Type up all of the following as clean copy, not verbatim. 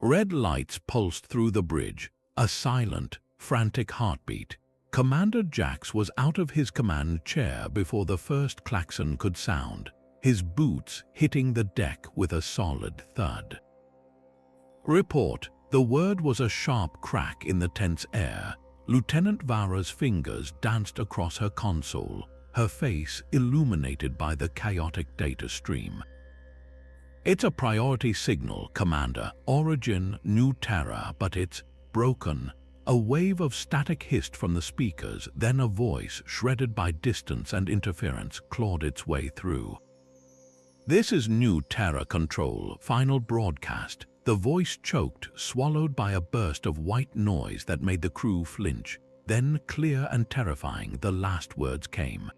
Red lights pulsed through the bridge, a silent, frantic heartbeat. Commander Jax was out of his command chair before the first klaxon could sound, his boots hitting the deck with a solid thud. Report. The word was a sharp crack in the tense air. Lieutenant Vara's fingers danced across her console, her face illuminated by the chaotic data stream. It's a priority signal, Commander. Origin, New Terra, but it's broken. A wave of static hissed from the speakers, then a voice, shredded by distance and interference, clawed its way through. This is New Terra Control, final broadcast. The voice choked, swallowed by a burst of white noise that made the crew flinch. Then, clear and terrifying, the last words came.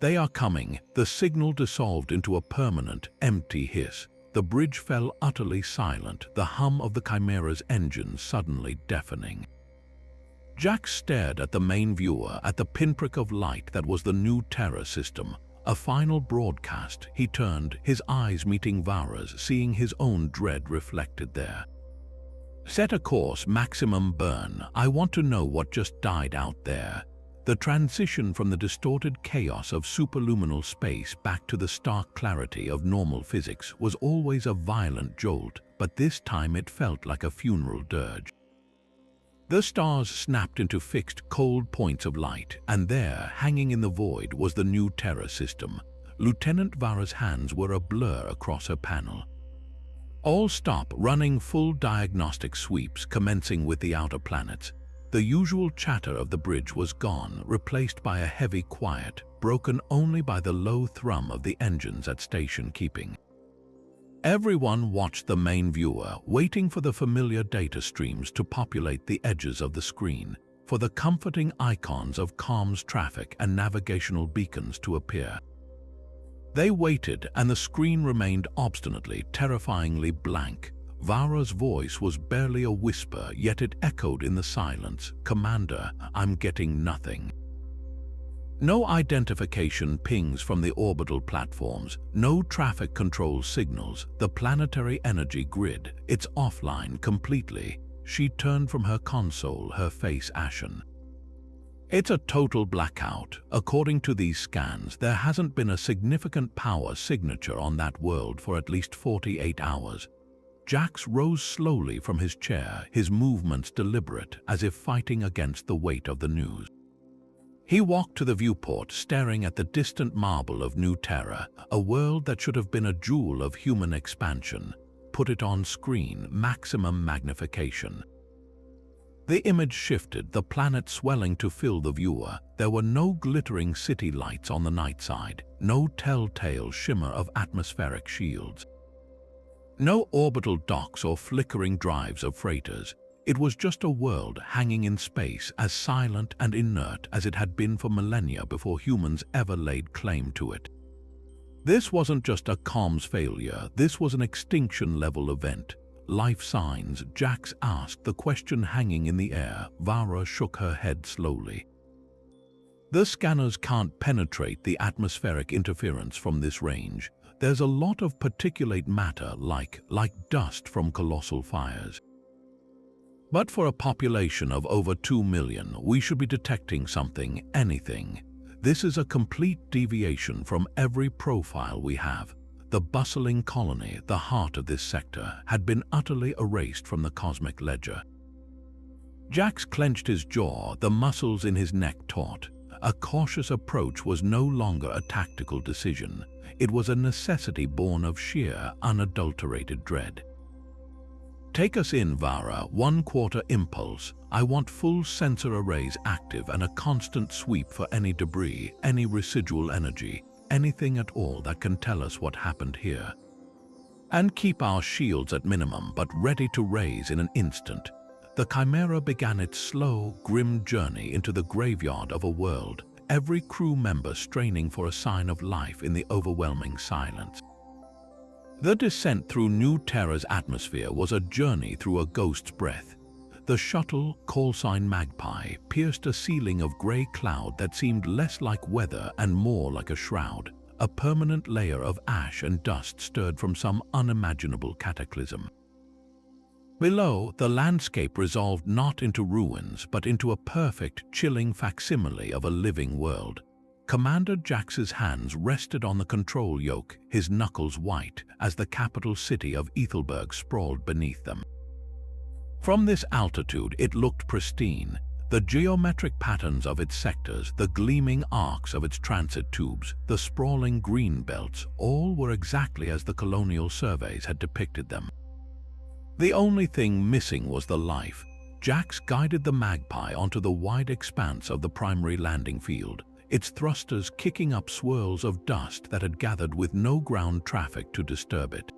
They are coming. The signal dissolved into a permanent, empty hiss. The bridge fell utterly silent, the hum of the Chimera's engines suddenly deafening. Jack stared at the main viewer, at the pinprick of light that was the New Terra system. A final broadcast. He turned, his eyes meeting Vara's, seeing his own dread reflected there. Set a course, maximum burn. I want to know what just died out there. The transition from the distorted chaos of superluminal space back to the stark clarity of normal physics was always a violent jolt, but this time it felt like a funeral dirge. The stars snapped into fixed, cold points of light, and there, hanging in the void, was the New Terra system. Lieutenant Vara's hands were a blur across her panel. All stop, running full diagnostic sweeps, commencing with the outer planets. The usual chatter of the bridge was gone, replaced by a heavy quiet, broken only by the low thrum of the engines at station keeping. Everyone watched the main viewer, waiting for the familiar data streams to populate the edges of the screen, for the comforting icons of comms traffic and navigational beacons to appear. They waited, and the screen remained obstinately, terrifyingly blank. Vara's voice was barely a whisper, yet it echoed in the silence. Commander, I'm getting nothing. No identification pings from the orbital platforms, no traffic control signals. The planetary energy grid, it's offline completely. She turned from her console, her face ashen. It's a total blackout. According to these scans, there hasn't been a significant power signature on that world for at least 48 hours. Jax rose slowly from his chair, his movements deliberate, as if fighting against the weight of the news. He walked to the viewport, staring at the distant marble of New Terra, a world that should have been a jewel of human expansion. Put it on screen, maximum magnification. The image shifted, the planet swelling to fill the viewer. There were no glittering city lights on the night side, no telltale shimmer of atmospheric shields. No orbital docks or flickering drives of freighters. It was just a world hanging in space, as silent and inert as it had been for millennia before humans ever laid claim to it. This wasn't just a comms failure, this was an extinction-level event. Life signs, Jax asked, the question hanging in the air. Vara shook her head slowly. The scanners can't penetrate the atmospheric interference from this range. There's a lot of particulate matter like dust from colossal fires. But for a population of over 2 million, we should be detecting something, anything. This is a complete deviation from every profile we have. The bustling colony, the heart of this sector, had been utterly erased from the cosmic ledger. Jax clenched his jaw, the muscles in his neck taut. A cautious approach was no longer a tactical decision. It was a necessity born of sheer, unadulterated dread. Take us in, Vara. 1/4 impulse. I want full sensor arrays active and a constant sweep for any debris, any residual energy, anything at all that can tell us what happened here. And keep our shields at minimum, but ready to raise in an instant. The Chimera began its slow, grim journey into the graveyard of a world, every crew member straining for a sign of life in the overwhelming silence. The descent through New Terra's atmosphere was a journey through a ghost's breath. The shuttle, callsign Magpie, pierced a ceiling of grey cloud that seemed less like weather and more like a shroud. A permanent layer of ash and dust stirred from some unimaginable cataclysm. Below, the landscape resolved not into ruins, but into a perfect, chilling facsimile of a living world. Commander Jax's hands rested on the control yoke, his knuckles white, as the capital city of Ethelberg sprawled beneath them. From this altitude, it looked pristine. The geometric patterns of its sectors, the gleaming arcs of its transit tubes, the sprawling green belts, all were exactly as the colonial surveys had depicted them. The only thing missing was the life. Jax guided the Magpie onto the wide expanse of the primary landing field, its thrusters kicking up swirls of dust that had gathered with no ground traffic to disturb it.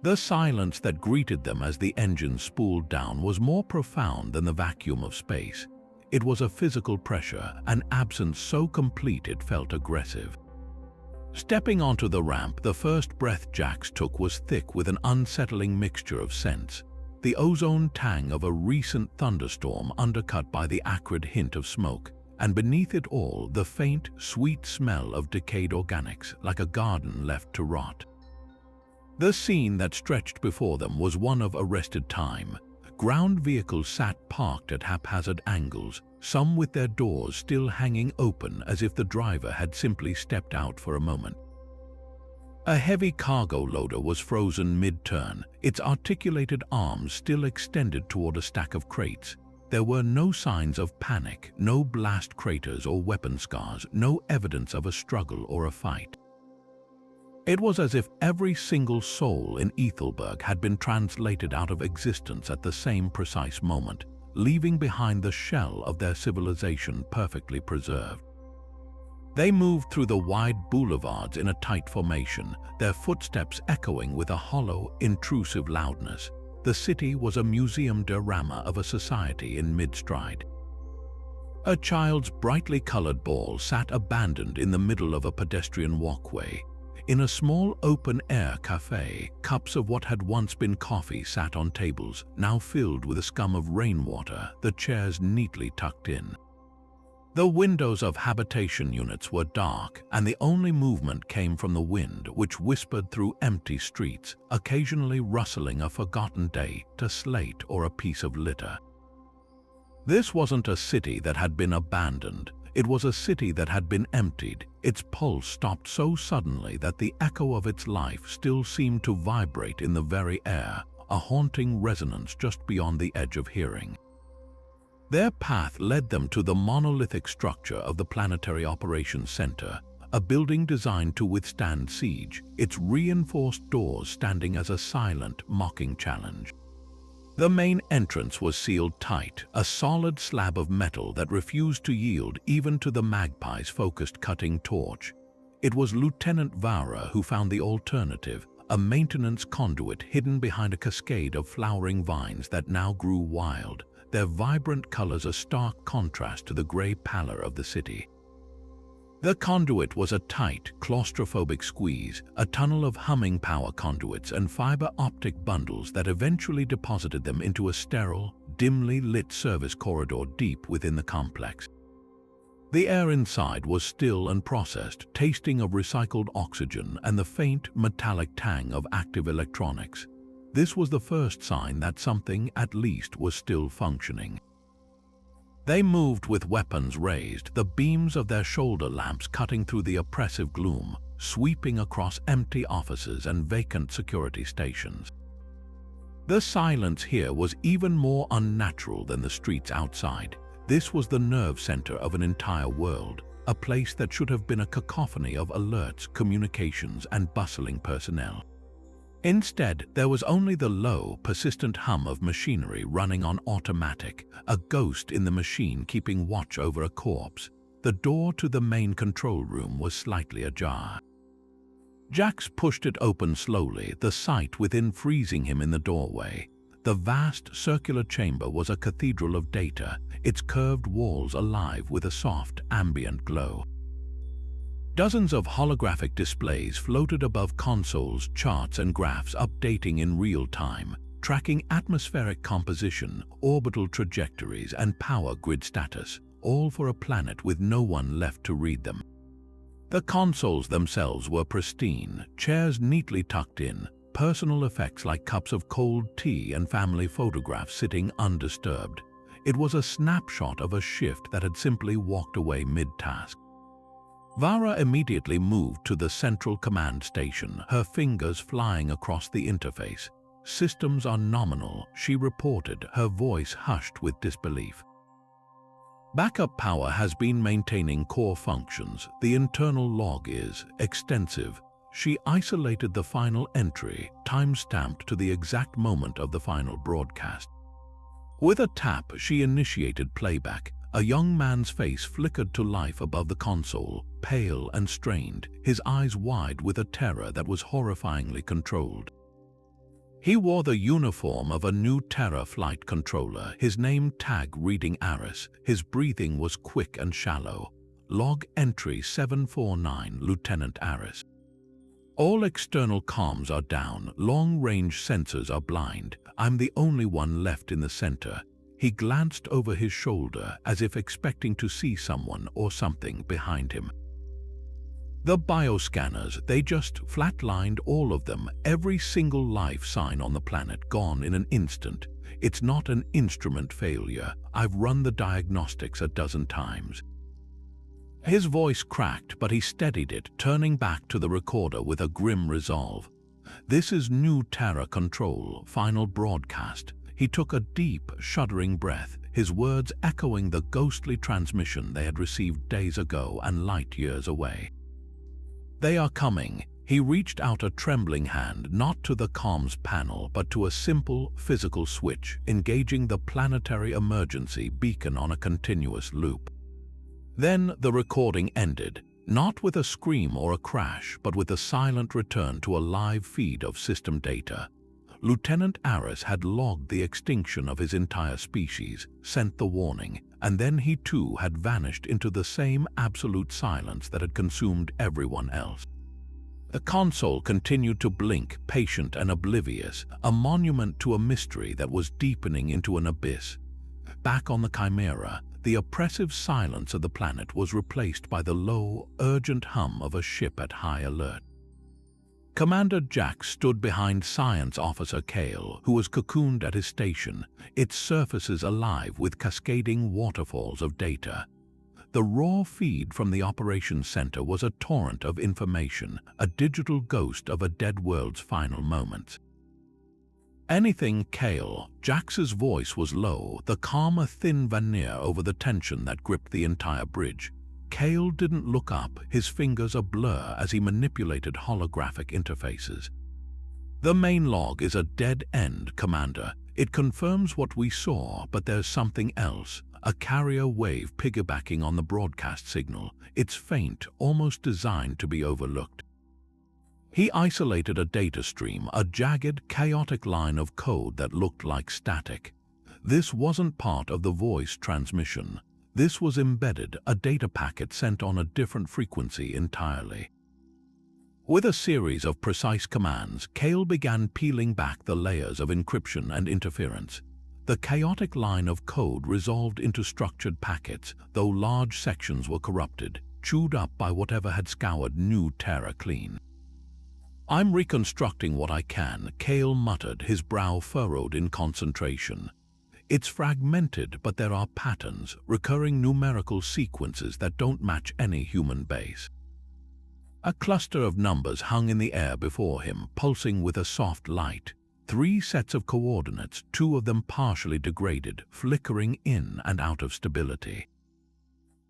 The silence that greeted them as the engines spooled down was more profound than the vacuum of space. It was a physical pressure, an absence so complete it felt aggressive. Stepping onto the ramp, the first breath Jax took was thick with an unsettling mixture of scents. The ozone tang of a recent thunderstorm undercut by the acrid hint of smoke, and beneath it all, the faint, sweet smell of decayed organics, like a garden left to rot. The scene that stretched before them was one of arrested time. Ground vehicles sat parked at haphazard angles, some with their doors still hanging open as if the driver had simply stepped out for a moment. A heavy cargo loader was frozen mid-turn, its articulated arms still extended toward a stack of crates. There were no signs of panic, no blast craters or weapon scars, no evidence of a struggle or a fight. It was as if every single soul in Ethelberg had been translated out of existence at the same precise moment, leaving behind the shell of their civilization perfectly preserved. They moved through the wide boulevards in a tight formation, their footsteps echoing with a hollow, intrusive loudness. The city was a museum diorama of a society in mid-stride. A child's brightly colored ball sat abandoned in the middle of a pedestrian walkway. In a small open-air cafe, cups of what had once been coffee sat on tables, now filled with a scum of rainwater, the chairs neatly tucked in. The windows of habitation units were dark, and the only movement came from the wind, which whispered through empty streets, occasionally rustling a forgotten date, a slate, or a piece of litter. This wasn't a city that had been abandoned. It was a city that had been emptied. Its pulse stopped so suddenly that the echo of its life still seemed to vibrate in the very air, a haunting resonance just beyond the edge of hearing. Their path led them to the monolithic structure of the Planetary Operations Center, a building designed to withstand siege, its reinforced doors standing as a silent, mocking challenge. The main entrance was sealed tight, a solid slab of metal that refused to yield even to the Magpie's focused cutting torch. It was Lieutenant Vara who found the alternative, a maintenance conduit hidden behind a cascade of flowering vines that now grew wild, their vibrant colors a stark contrast to the gray pallor of the city. The conduit was a tight, claustrophobic squeeze, a tunnel of humming power conduits and fiber optic bundles that eventually deposited them into a sterile, dimly lit service corridor deep within the complex. The air inside was still and processed, tasting of recycled oxygen and the faint, metallic tang of active electronics. This was the first sign that something, at least, was still functioning. They moved with weapons raised, the beams of their shoulder lamps cutting through the oppressive gloom, sweeping across empty offices and vacant security stations. The silence here was even more unnatural than the streets outside. This was the nerve center of an entire world, a place that should have been a cacophony of alerts, communications, and bustling personnel. Instead, there was only the low, persistent hum of machinery running on automatic, a ghost in the machine keeping watch over a corpse. The door to the main control room was slightly ajar. Jax pushed it open slowly, the sight within freezing him in the doorway. The vast, circular chamber was a cathedral of data, its curved walls alive with a soft, ambient glow. Dozens of holographic displays floated above consoles, charts and graphs updating in real time, tracking atmospheric composition, orbital trajectories, and power grid status, all for a planet with no one left to read them. The consoles themselves were pristine, chairs neatly tucked in, personal effects like cups of cold tea and family photographs sitting undisturbed. It was a snapshot of a shift that had simply walked away mid-task. Vara immediately moved to the central command station, her fingers flying across the interface. "Systems are nominal," she reported, her voice hushed with disbelief. "Backup power has been maintaining core functions. The internal log is extensive." She isolated the final entry, time-stamped to the exact moment of the final broadcast. With a tap, she initiated playback. A young man's face flickered to life above the console, pale and strained, his eyes wide with a terror that was horrifyingly controlled. He wore the uniform of a new Terra flight controller, his name tag reading Aris. His breathing was quick and shallow. "Log entry 749, Lieutenant Aris. All external comms are down, long-range sensors are blind. I'm the only one left in the center." He glanced over his shoulder as if expecting to see someone or something behind him. The bioscanners, they just flatlined all of them, every single life sign on the planet gone in an instant. "It's not an instrument failure. I've run the diagnostics a dozen times." His voice cracked, but he steadied it, turning back to the recorder with a grim resolve. "This is new Terra control, final broadcast." He took a deep, shuddering breath, his words echoing the ghostly transmission they had received days ago and light years away. "They are coming." He reached out a trembling hand, not to the comms panel, but to a simple, physical switch, engaging the planetary emergency beacon on a continuous loop. Then the recording ended, not with a scream or a crash, but with a silent return to a live feed of system data. Lieutenant Aris had logged the extinction of his entire species, sent the warning, and then he too had vanished into the same absolute silence that had consumed everyone else. The console continued to blink, patient and oblivious, a monument to a mystery that was deepening into an abyss. Back on the Chimera, the oppressive silence of the planet was replaced by the low, urgent hum of a ship at high alert. Commander Jack stood behind Science Officer Kale, who was cocooned at his station, its surfaces alive with cascading waterfalls of data. The raw feed from the operations center was a torrent of information, a digital ghost of a dead world's final moments. "Anything, Kale?" Jax's voice was low, the calm a thin veneer over the tension that gripped the entire bridge. Kale didn't look up, his fingers a blur as he manipulated holographic interfaces. "The main log is a dead end, Commander. It confirms what we saw, but there's something else. A carrier wave piggybacking on the broadcast signal. It's faint, almost designed to be overlooked." He isolated a data stream, a jagged, chaotic line of code that looked like static. This wasn't part of the voice transmission. This was embedded, a data packet sent on a different frequency entirely. With a series of precise commands, Kale began peeling back the layers of encryption and interference. The chaotic line of code resolved into structured packets, though large sections were corrupted, chewed up by whatever had scoured new Terra clean. "I'm reconstructing what I can," Kale muttered, his brow furrowed in concentration. "It's fragmented, but there are patterns, recurring numerical sequences that don't match any human base." A cluster of numbers hung in the air before him, pulsing with a soft light. 3 sets of coordinates, 2 of them partially degraded, flickering in and out of stability.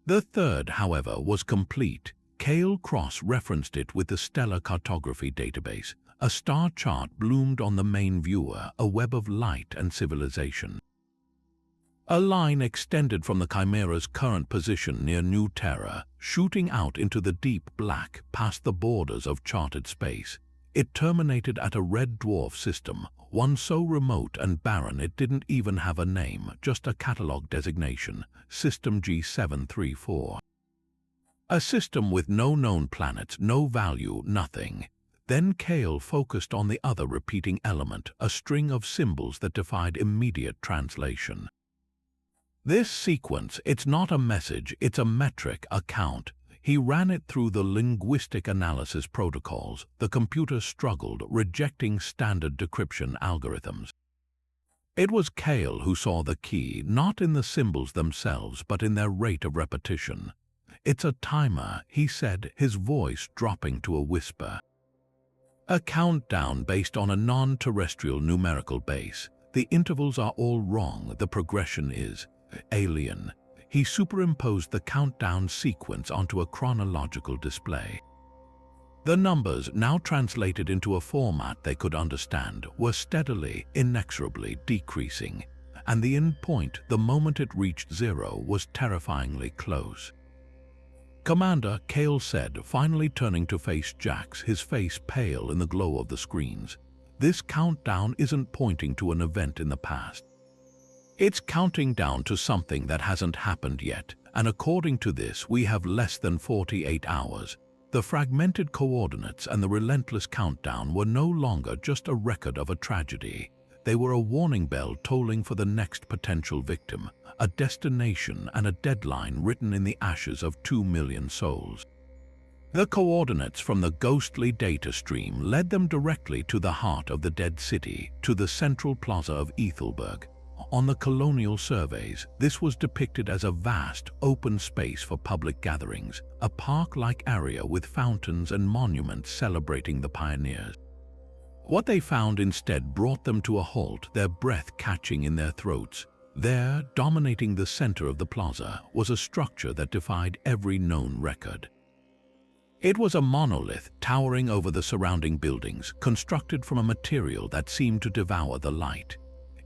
The third, however, was complete. Kale cross-referenced it with the stellar cartography database. A star chart bloomed on the main viewer, a web of light and civilization. A line extended from the Chimera's current position near New Terra, shooting out into the deep black past the borders of charted space. It terminated at a red dwarf system, one so remote and barren it didn't even have a name, just a catalog designation, System G734. A system with no known planets, no value, nothing. Then Kale focused on the other repeating element, a string of symbols that defied immediate translation. "This sequence, it's not a message, it's a metric, a count. He ran it through the linguistic analysis protocols. The computer struggled, rejecting standard decryption algorithms. It was Cale who saw the key, not in the symbols themselves, but in their rate of repetition. "It's a timer," he said, his voice dropping to a whisper. "A countdown based on a non-terrestrial numerical base. The intervals are all wrong, the progression is alien." He superimposed the countdown sequence onto a chronological display. The numbers, now translated into a format they could understand, were steadily, inexorably decreasing, and the end point, the moment it reached zero, was terrifyingly close. "Commander," Cale said, finally turning to face Jax, his face pale in the glow of the screens, "this countdown isn't pointing to an event in the past. It's counting down to something that hasn't happened yet, and according to this, we have less than 48 hours. The fragmented coordinates and the relentless countdown were no longer just a record of a tragedy. They were a warning bell tolling for the next potential victim, a destination and a deadline written in the ashes of 2 million souls. The coordinates from the ghostly data stream led them directly to the heart of the dead city, to the central plaza of Ethelberg. On the colonial surveys, this was depicted as a vast, open space for public gatherings, a park-like area with fountains and monuments celebrating the pioneers. What they found instead brought them to a halt, their breath catching in their throats. There, dominating the center of the plaza, was a structure that defied every known record. It was a monolith towering over the surrounding buildings, constructed from a material that seemed to devour the light.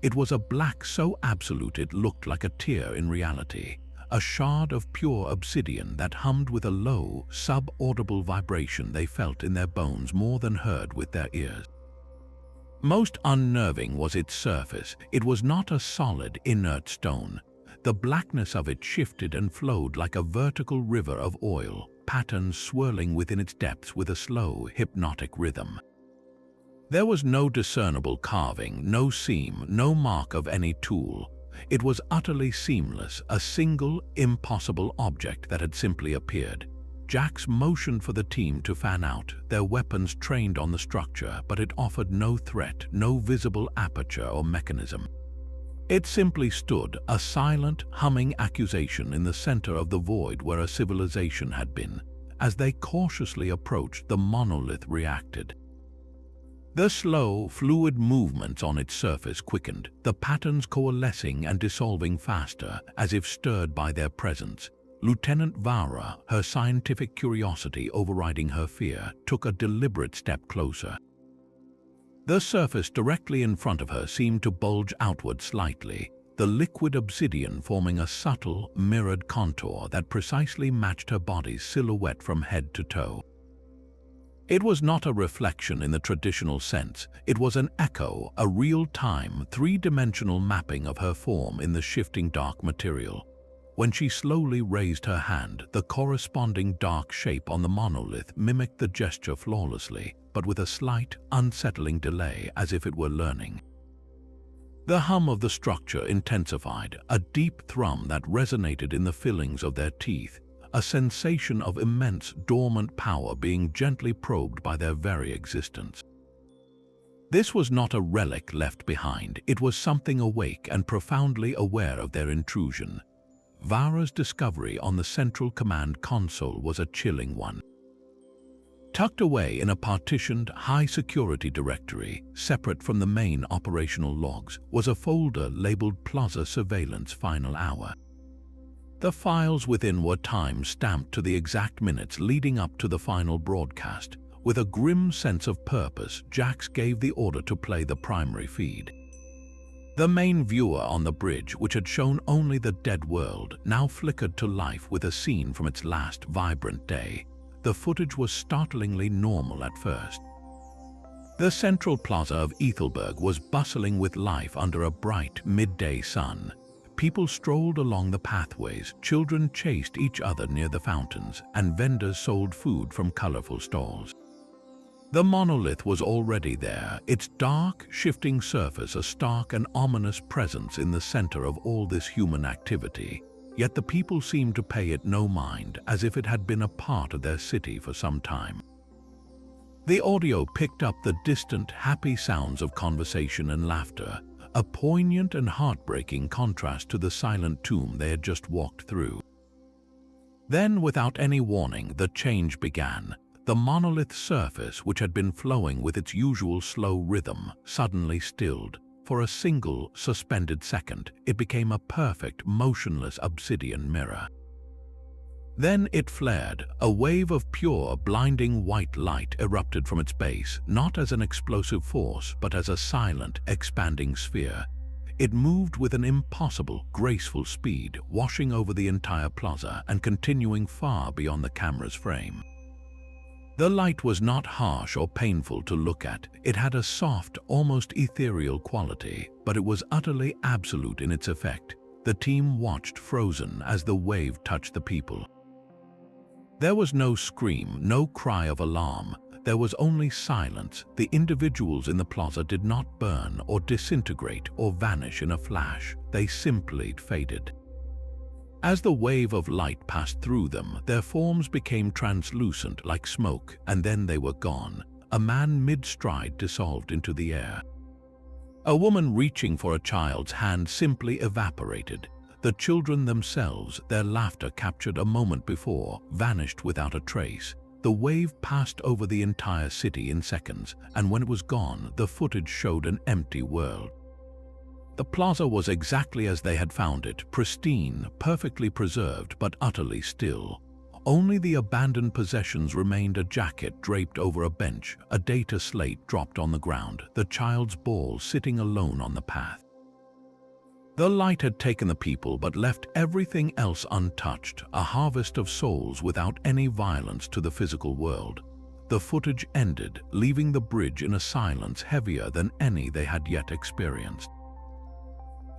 It was a black so absolute it looked like a tear in reality, a shard of pure obsidian that hummed with a low, sub-audible vibration they felt in their bones more than heard with their ears. Most unnerving was its surface. It was not a solid, inert stone. The blackness of it shifted and flowed like a vertical river of oil, patterns swirling within its depths with a slow, hypnotic rhythm. There was no discernible carving, no seam, no mark of any tool. It was utterly seamless, a single, impossible object that had simply appeared. Jax motioned for the team to fan out, their weapons trained on the structure, but it offered no threat, no visible aperture or mechanism. It simply stood, a silent, humming accusation in the center of the void where a civilization had been. As they cautiously approached, the monolith reacted. The slow, fluid movements on its surface quickened, the patterns coalescing and dissolving faster, as if stirred by their presence. Lieutenant Vara, her scientific curiosity overriding her fear, took a deliberate step closer. The surface directly in front of her seemed to bulge outward slightly, the liquid obsidian forming a subtle, mirrored contour that precisely matched her body's silhouette from head to toe. It was not a reflection in the traditional sense. It was an echo, a real-time, three-dimensional mapping of her form in the shifting dark material. When she slowly raised her hand, the corresponding dark shape on the monolith mimicked the gesture flawlessly, but with a slight, unsettling delay, as if it were learning. The hum of the structure intensified, a deep thrum that resonated in the fillings of their teeth, a sensation of immense, dormant power being gently probed by their very existence. This was not a relic left behind. It was something awake and profoundly aware of their intrusion. Vara's discovery on the central command console was a chilling one. Tucked away in a partitioned, high-security directory, separate from the main operational logs, was a folder labeled Plaza Surveillance Final Hour. The files within were time-stamped to the exact minutes leading up to the final broadcast. With a grim sense of purpose, Jax gave the order to play the primary feed. The main viewer on the bridge, which had shown only the dead world, now flickered to life with a scene from its last vibrant day. The footage was startlingly normal at first. The central plaza of Ethelberg was bustling with life under a bright, midday sun. People strolled along the pathways, children chased each other near the fountains, and vendors sold food from colorful stalls. The monolith was already there, its dark, shifting surface a stark and ominous presence in the center of all this human activity. yet the people seemed to pay it no mind, as if it had been a part of their city for some time. The audio picked up the distant, happy sounds of conversation and laughter, a poignant and heartbreaking contrast to the silent tomb they had just walked through. Then, without any warning, the change began. The monolith surface, which had been flowing with its usual slow rhythm, suddenly stilled. For a single, suspended second, it became a perfect, motionless obsidian mirror. Then it flared. A wave of pure, blinding white light erupted from its base, not as an explosive force, but as a silent, expanding sphere. It moved with an impossible, graceful speed, washing over the entire plaza and continuing far beyond the camera's frame. The light was not harsh or painful to look at. It had a soft, almost ethereal quality, but it was utterly absolute in its effect. The team watched frozen as the wave touched the people. There was no scream, no cry of alarm. There was only silence. The individuals in the plaza did not burn or disintegrate or vanish in a flash. They simply faded. As the wave of light passed through them, their forms became translucent like smoke, and then they were gone. A man mid-stride dissolved into the air. A woman reaching for a child's hand simply evaporated. The children themselves, their laughter captured a moment before, vanished without a trace. The wave passed over the entire city in seconds, and when it was gone, the footage showed an empty world. The plaza was exactly as they had found it, pristine, perfectly preserved, but utterly still. Only the abandoned possessions remained: a jacket draped over a bench, a data slate dropped on the ground, the child's ball sitting alone on the path. The light had taken the people but left everything else untouched, a harvest of souls without any violence to the physical world. The footage ended, leaving the bridge in a silence heavier than any they had yet experienced.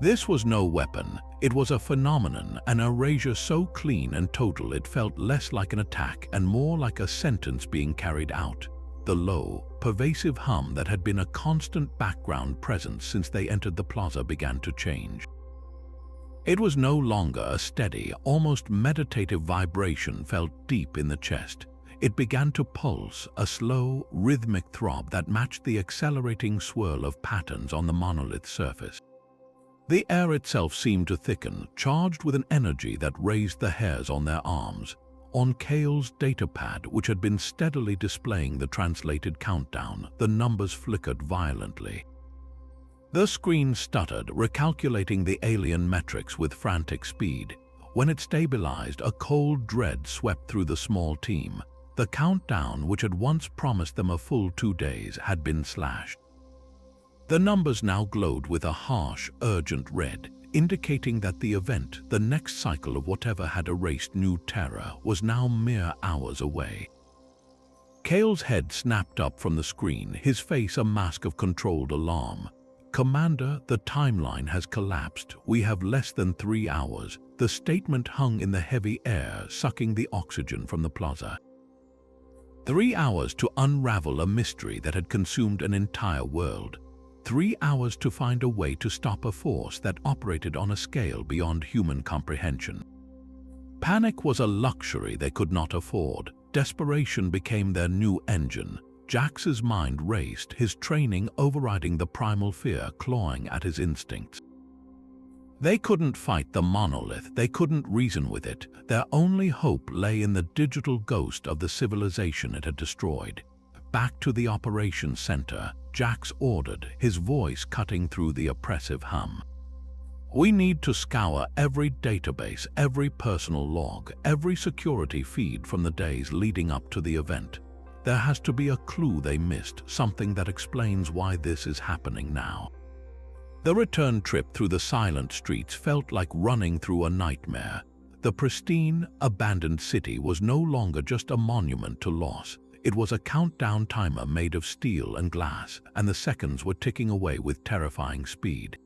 This was no weapon. It was a phenomenon, an erasure so clean and total it felt less like an attack and more like a sentence being carried out. The low, pervasive hum that had been a constant background presence since they entered the plaza began to change. It was no longer a steady, almost meditative vibration felt deep in the chest. It began to pulse, a slow, rhythmic throb that matched the accelerating swirl of patterns on the monolith surface. The air itself seemed to thicken, charged with an energy that raised the hairs on their arms. On Kale's datapad, which had been steadily displaying the translated countdown, the numbers flickered violently. The screen stuttered, recalculating the alien metrics with frantic speed. When it stabilized, a cold dread swept through the small team. The countdown, which had once promised them a full 2 days, had been slashed. The numbers now glowed with a harsh, urgent red, indicating that the event, the next cycle of whatever had erased New Terra, was now mere hours away. Kale's head snapped up from the screen, his face a mask of controlled alarm. "Commander, the timeline has collapsed. We have less than 3 hours." The statement hung in the heavy air, sucking the oxygen from the plaza. 3 hours to unravel a mystery that had consumed an entire world. 3 hours to find a way to stop a force that operated on a scale beyond human comprehension. Panic was a luxury they could not afford. Desperation became their new engine. Jax's mind raced, his training overriding the primal fear clawing at his instincts. They couldn't fight the monolith, they couldn't reason with it. Their only hope lay in the digital ghost of the civilization it had destroyed. Back to the operations center, Jax ordered, his voice cutting through the oppressive hum. "We need to scour every database, every personal log, every security feed from the days leading up to the event. There has to be a clue they missed, something that explains why this is happening now." The return trip through the silent streets felt like running through a nightmare. The pristine, abandoned city was no longer just a monument to loss. It was a countdown timer made of steel and glass, and the seconds were ticking away with terrifying speed.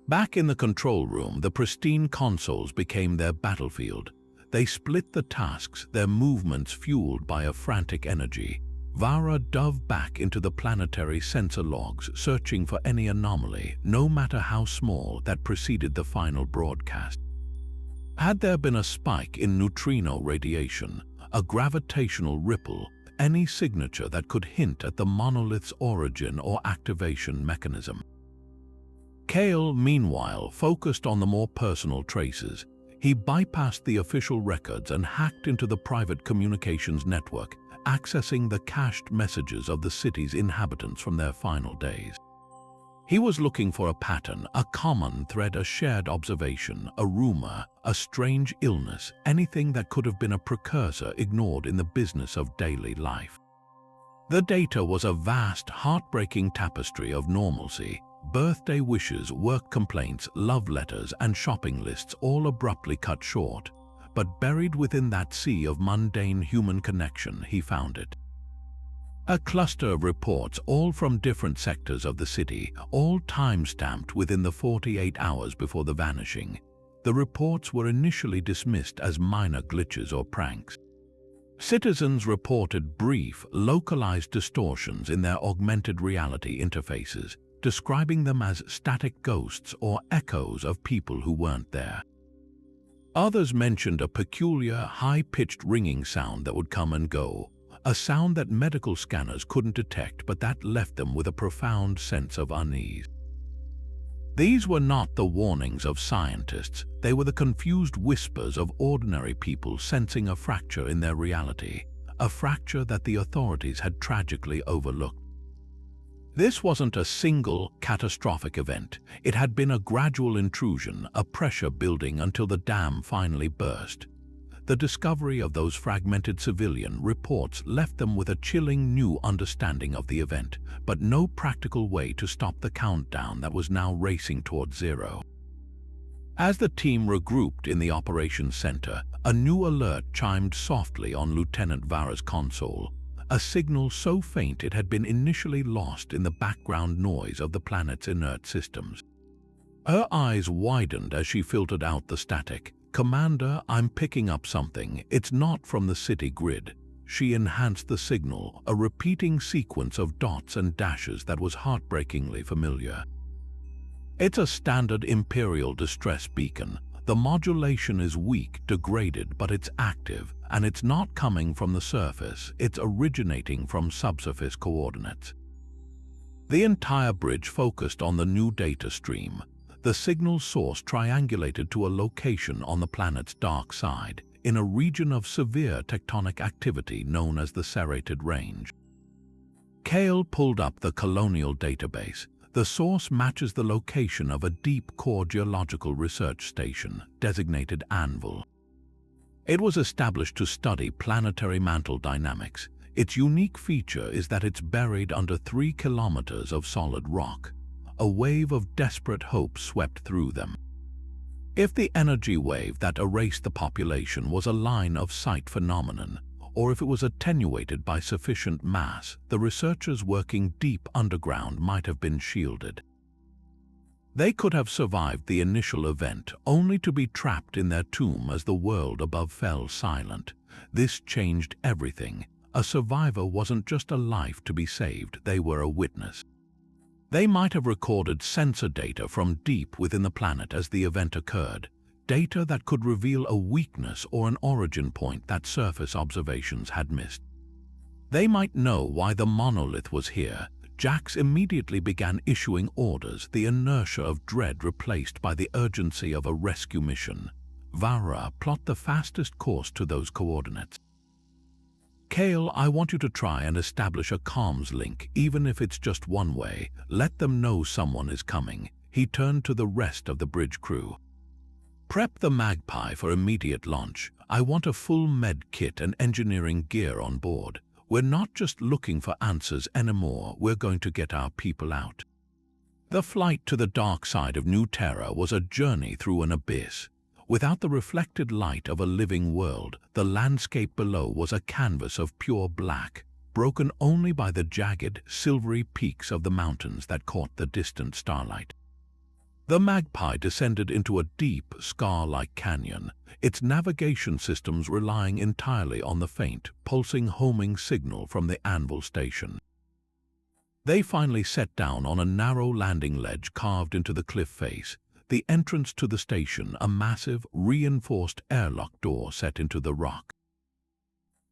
Back in the control room, the pristine consoles became their battlefield. They split the tasks, their movements fueled by a frantic energy. Vara dove back into the planetary sensor logs, searching for any anomaly, no matter how small, that preceded the final broadcast. Had there been a spike in neutrino radiation, a gravitational ripple, any signature that could hint at the monolith's origin or activation mechanism? Cale, meanwhile, focused on the more personal traces. He bypassed the official records and hacked into the private communications network, accessing the cached messages of the city's inhabitants from their final days. He was looking for a pattern, a common thread, a shared observation, a rumor, a strange illness, anything that could have been a precursor ignored in the business of daily life. The data was a vast, heartbreaking tapestry of normalcy. Birthday wishes, work complaints, love letters, and shopping lists all abruptly cut short. But buried within that sea of mundane human connection, he found it. A cluster of reports, all from different sectors of the city, all time-stamped within the 48 hours before the vanishing. The reports were initially dismissed as minor glitches or pranks. Citizens reported brief, localized distortions in their augmented reality interfaces, describing them as static ghosts or echoes of people who weren't there. Others mentioned a peculiar, high-pitched ringing sound that would come and go, a sound that medical scanners couldn't detect but that left them with a profound sense of unease. These were not the warnings of scientists, they were the confused whispers of ordinary people sensing a fracture in their reality, a fracture that the authorities had tragically overlooked. This wasn't a single, catastrophic event. It had been a gradual intrusion, a pressure building until the dam finally burst. The discovery of those fragmented civilian reports left them with a chilling new understanding of the event, but no practical way to stop the countdown that was now racing towards zero. As the team regrouped in the operations center, a new alert chimed softly on Lieutenant Vara's console, a signal so faint it had been initially lost in the background noise of the planet's inert systems. Her eyes widened as she filtered out the static. "Commander, I'm picking up something. It's not from the city grid." She enhanced the signal, a repeating sequence of dots and dashes that was heartbreakingly familiar. "It's a standard Imperial distress beacon. The modulation is weak, degraded, but it's active, and it's not coming from the surface. It's originating from subsurface coordinates." The entire bridge focused on the new data stream. The signal source triangulated to a location on the planet's dark side, in a region of severe tectonic activity known as the Serrated Range. Cale pulled up the colonial database. The source matches the location of a deep-core geological research station, designated Anvil. It was established to study planetary mantle dynamics. Its unique feature is that it's buried under 3 kilometers of solid rock. A wave of desperate hope swept through them. If the energy wave that erased the population was a line-of-sight phenomenon, or if it was attenuated by sufficient mass, the researchers working deep underground might have been shielded. They could have survived the initial event, only to be trapped in their tomb as the world above fell silent. This changed everything. A survivor wasn't just a life to be saved, they were a witness. They might have recorded sensor data from deep within the planet as the event occurred, data that could reveal a weakness or an origin point that surface observations had missed. They might know why the monolith was here. Jax immediately began issuing orders, the inertia of dread replaced by the urgency of a rescue mission. Vara, plot the fastest course to those coordinates. Cale, I want you to try and establish a comms link, even if it's just one way. Let them know someone is coming. He turned to the rest of the bridge crew. Prep the Magpie for immediate launch. I want a full med kit and engineering gear on board. We're not just looking for answers anymore, we're going to get our people out. The flight to the dark side of New Terra was a journey through an abyss. Without the reflected light of a living world, the landscape below was a canvas of pure black, broken only by the jagged, silvery peaks of the mountains that caught the distant starlight. The Magpie descended into a deep, scar-like canyon, its navigation systems relying entirely on the faint, pulsing homing signal from the Anvil station. They finally set down on a narrow landing ledge carved into the cliff face. the entrance to the station, a massive, reinforced airlock door set into the rock.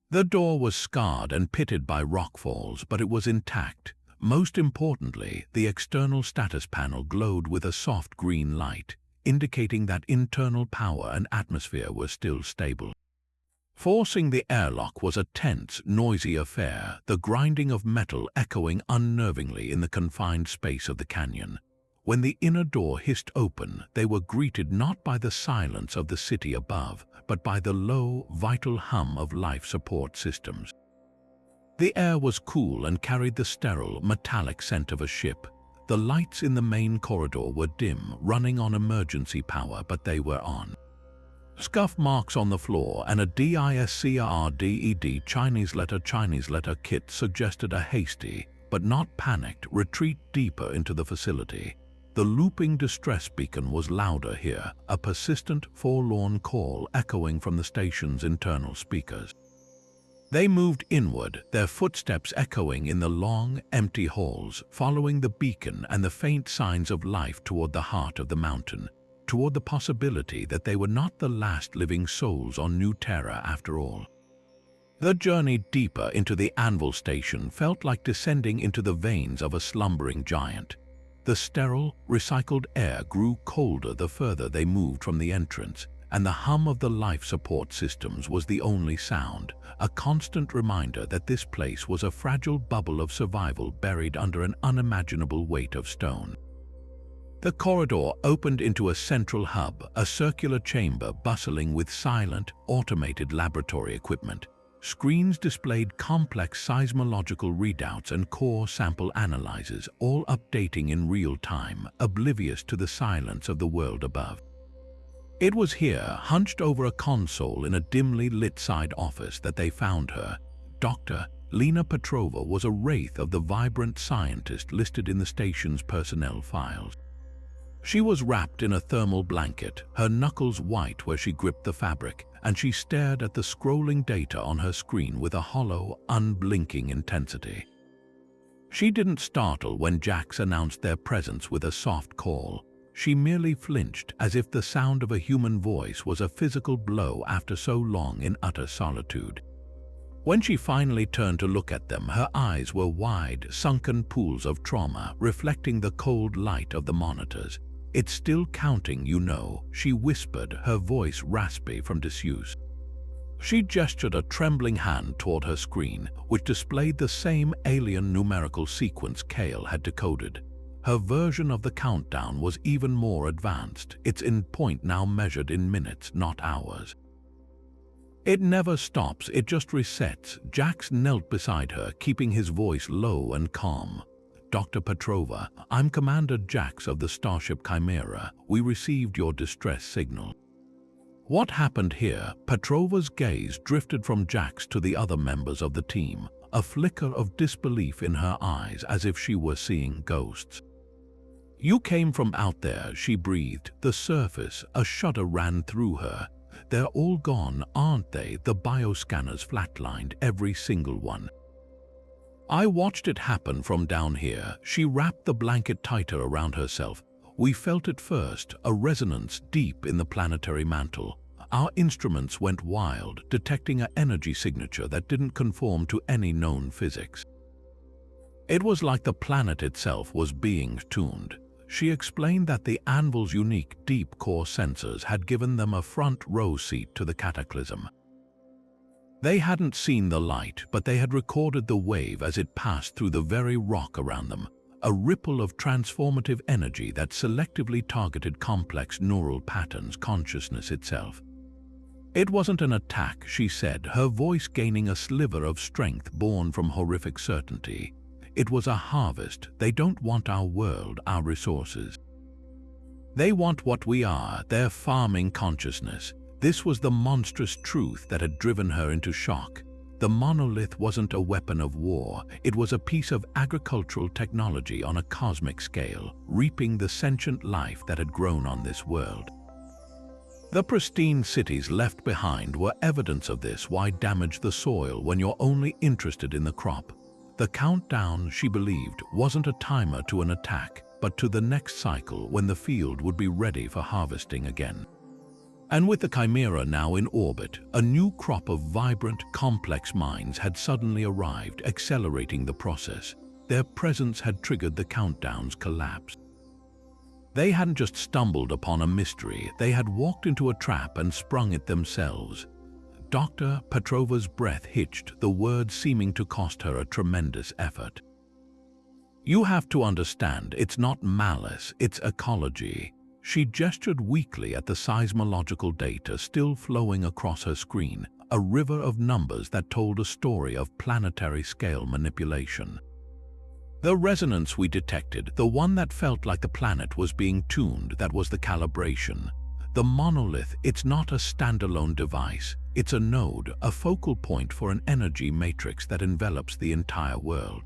The door was scarred and pitted by rockfalls, but it was intact. Most importantly, the external status panel glowed with a soft green light, indicating that internal power and atmosphere were still stable. Forcing the airlock was a tense, noisy affair, the grinding of metal echoing unnervingly in the confined space of the canyon. When the inner door hissed open, they were greeted not by the silence of the city above, but by the low, vital hum of life support systems. The air was cool and carried the sterile, metallic scent of a ship. The lights in the main corridor were dim, running on emergency power, but they were on. Scuff marks on the floor and a DISCRDED Chinese letter kit suggested a hasty, but not panicked, retreat deeper into the facility. The looping distress beacon was louder here, a persistent, forlorn call echoing from the station's internal speakers. They moved inward, their footsteps echoing in the long, empty halls, following the beacon and the faint signs of life toward the heart of the mountain, toward the possibility that they were not the last living souls on New Terra after all. The journey deeper into the Anvil station felt like descending into the veins of a slumbering giant. The sterile, recycled air grew colder the further they moved from the entrance, and the hum of the life support systems was the only sound, a constant reminder that this place was a fragile bubble of survival buried under an unimaginable weight of stone. The corridor opened into a central hub, a circular chamber bustling with silent, automated laboratory equipment. Screens displayed complex seismological readouts and core sample analyzers, all updating in real time, oblivious to the silence of the world above. It was here, hunched over a console in a dimly lit side office, that they found her. Dr. Lena Petrova was a wraith of the vibrant scientist listed in the station's personnel files. She was wrapped in a thermal blanket, her knuckles white where she gripped the fabric, and she stared at the scrolling data on her screen with a hollow, unblinking intensity. She didn't startle when Jax announced their presence with a soft call. She merely flinched, as if the sound of a human voice was a physical blow after so long in utter solitude. When she finally turned to look at them, her eyes were wide, sunken pools of trauma, reflecting the cold light of the monitors. "It's still counting, you know," she whispered, her voice raspy from disuse. She gestured a trembling hand toward her screen, which displayed the same alien numerical sequence Kale had decoded. Her version of the countdown was even more advanced, its end point now measured in minutes, not hours. "It never stops, it just resets." Jax knelt beside her, keeping his voice low and calm. "Dr. Petrova, I'm Commander Jax of the starship Chimera. We received your distress signal." What happened here? Petrova's gaze drifted from Jax to the other members of the team, a flicker of disbelief in her eyes, as if she were seeing ghosts. "You came from out there," she breathed. The surface, a shudder ran through her. "They're all gone, aren't they?" The bioscanners flatlined, every single one. "I watched it happen from down here." She wrapped the blanket tighter around herself. "We felt it first, a resonance deep in the planetary mantle. Our instruments went wild, detecting an energy signature that didn't conform to any known physics. It was like the planet itself was being tuned." She explained that the Anvil's unique deep core sensors had given them a front row seat to the cataclysm. They hadn't seen the light, but they had recorded the wave as it passed through the very rock around them, a ripple of transformative energy that selectively targeted complex neural patterns, consciousness itself. "It wasn't an attack," she said, her voice gaining a sliver of strength born from horrific certainty. "It was a harvest. They don't want our world, our resources. They want what we are. They're farming consciousness." This was the monstrous truth that had driven her into shock. The monolith wasn't a weapon of war. It was a piece of agricultural technology on a cosmic scale, reaping the sentient life that had grown on this world. The pristine cities left behind were evidence of this. Why damage the soil when you're only interested in the crop? The countdown, she believed, wasn't a timer to an attack. but to the next cycle when the field would be ready for harvesting again. And with the Chimera now in orbit, a new crop of vibrant, complex minds had suddenly arrived, accelerating the process. Their presence had triggered the countdown's collapse. They hadn't just stumbled upon a mystery, they had walked into a trap and sprung it themselves. Dr. Petrova's breath hitched, the words seeming to cost her a tremendous effort. "You have to understand, it's not malice, it's ecology." She gestured weakly at the seismological data still flowing across her screen, a river of numbers that told a story of planetary-scale manipulation. The resonance we detected, the one that felt like the planet was being tuned, that was the calibration. The monolith, it's not a standalone device. It's a node, a focal point for an energy matrix that envelops the entire world.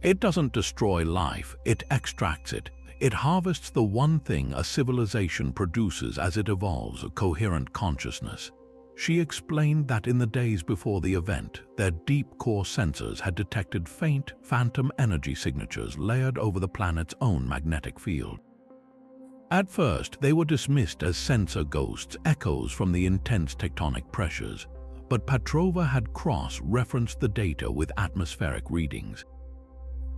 It doesn't destroy life, it extracts it. It harvests the one thing a civilization produces as it evolves, a coherent consciousness. She explained that in the days before the event, their deep core sensors had detected faint, phantom energy signatures layered over the planet's own magnetic field. At first, they were dismissed as sensor ghosts, echoes from the intense tectonic pressures, but Petrova had cross-referenced the data with atmospheric readings.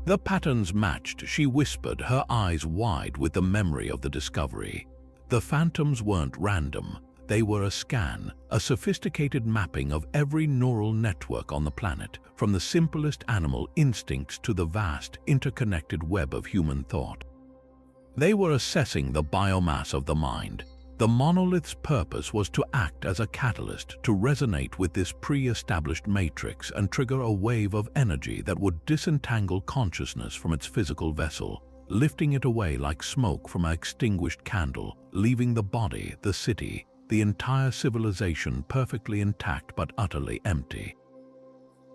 The patterns matched, she whispered, her eyes wide with the memory of the discovery. The phantoms weren't random. They were a scan, a sophisticated mapping of every neural network on the planet, from the simplest animal instincts to the vast, interconnected web of human thought. They were assessing the biomass of the mind. The monolith's purpose was to act as a catalyst to resonate with this pre-established matrix and trigger a wave of energy that would disentangle consciousness from its physical vessel, lifting it away like smoke from an extinguished candle, leaving the body, the city, the entire civilization perfectly intact but utterly empty.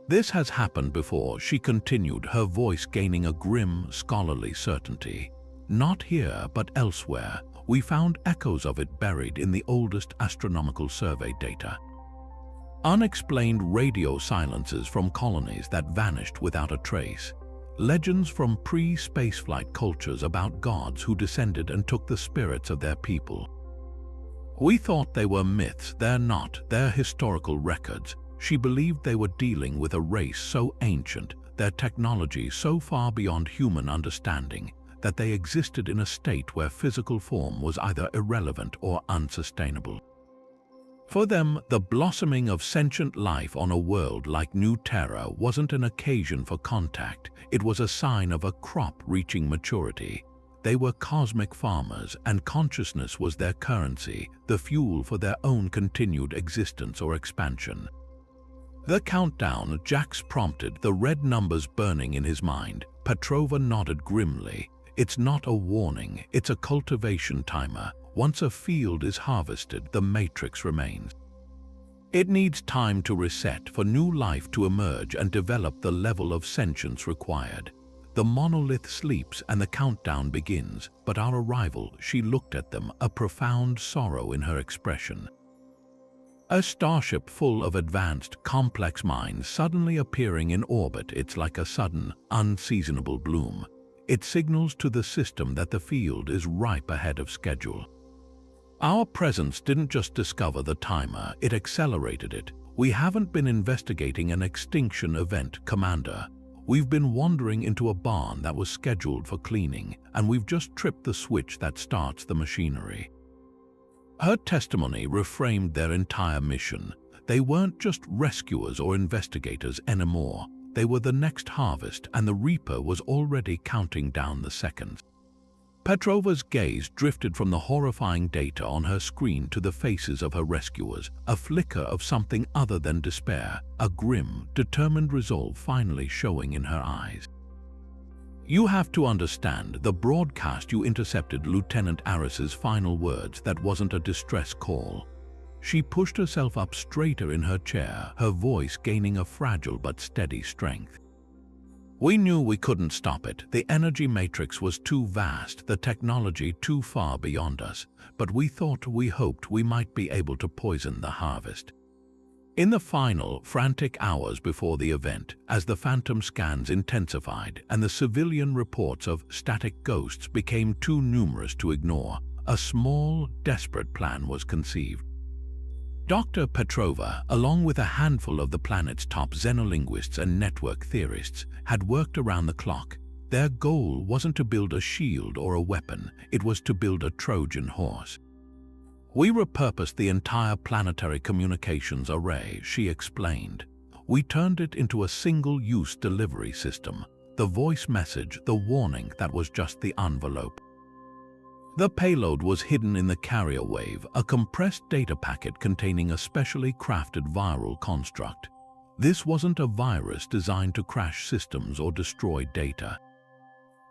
"This has happened before," she continued, her voice gaining a grim, scholarly certainty. "Not here, but elsewhere. We found echoes of it buried in the oldest astronomical survey data. Unexplained radio silences from colonies that vanished without a trace. Legends from pre-spaceflight cultures about gods who descended and took the spirits of their people. We thought they were myths. They're not. They're historical records." She believed they were dealing with a race so ancient, their technology so far beyond human understanding, that they existed in a state where physical form was either irrelevant or unsustainable. For them, the blossoming of sentient life on a world like New Terra wasn't an occasion for contact, it was a sign of a crop reaching maturity. They were cosmic farmers, and consciousness was their currency, the fuel for their own continued existence or expansion. "The countdown," Jax prompted, the red numbers burning in his mind. Petrova nodded grimly. "It's not a warning, it's a cultivation timer. Once a field is harvested, the matrix remains. It needs time to reset, for new life to emerge and develop the level of sentience required. The monolith sleeps and the countdown begins, but our arrival," she looked at them, a profound sorrow in her expression. A starship full of advanced, complex minds suddenly appearing in orbit, it's like a sudden, unseasonable bloom. It signals to the system that the field is ripe ahead of schedule. Our presence didn't just discover the timer, it accelerated it. "We haven't been investigating an extinction event, Commander. We've been wandering into a barn that was scheduled for cleaning, and we've just tripped the switch that starts the machinery." Her testimony reframed their entire mission. They weren't just rescuers or investigators anymore. They were the next harvest, and the reaper was already counting down the seconds. Petrova's gaze drifted from the horrifying data on her screen to the faces of her rescuers, a flicker of something other than despair, a grim, determined resolve finally showing in her eyes. "You have to understand, the broadcast you intercepted Lieutenant Aris's final words. That wasn't a distress call." She pushed herself up straighter in her chair, her voice gaining a fragile but steady strength. "We knew we couldn't stop it. The energy matrix was too vast, the technology too far beyond us, but we hoped we might be able to poison the harvest." In the final, frantic hours before the event, as the phantom scans intensified and the civilian reports of static ghosts became too numerous to ignore, a small, desperate plan was conceived. Dr. Petrova, along with a handful of the planet's top xenolinguists and network theorists, had worked around the clock. Their goal wasn't to build a shield or a weapon, it was to build a Trojan horse. "We repurposed the entire planetary communications array," she explained. "We turned it into a single-use delivery system. The voice message, the warning, that was just the envelope. The payload was hidden in the carrier wave, a compressed data packet containing a specially crafted viral construct. This wasn't a virus designed to crash systems or destroy data.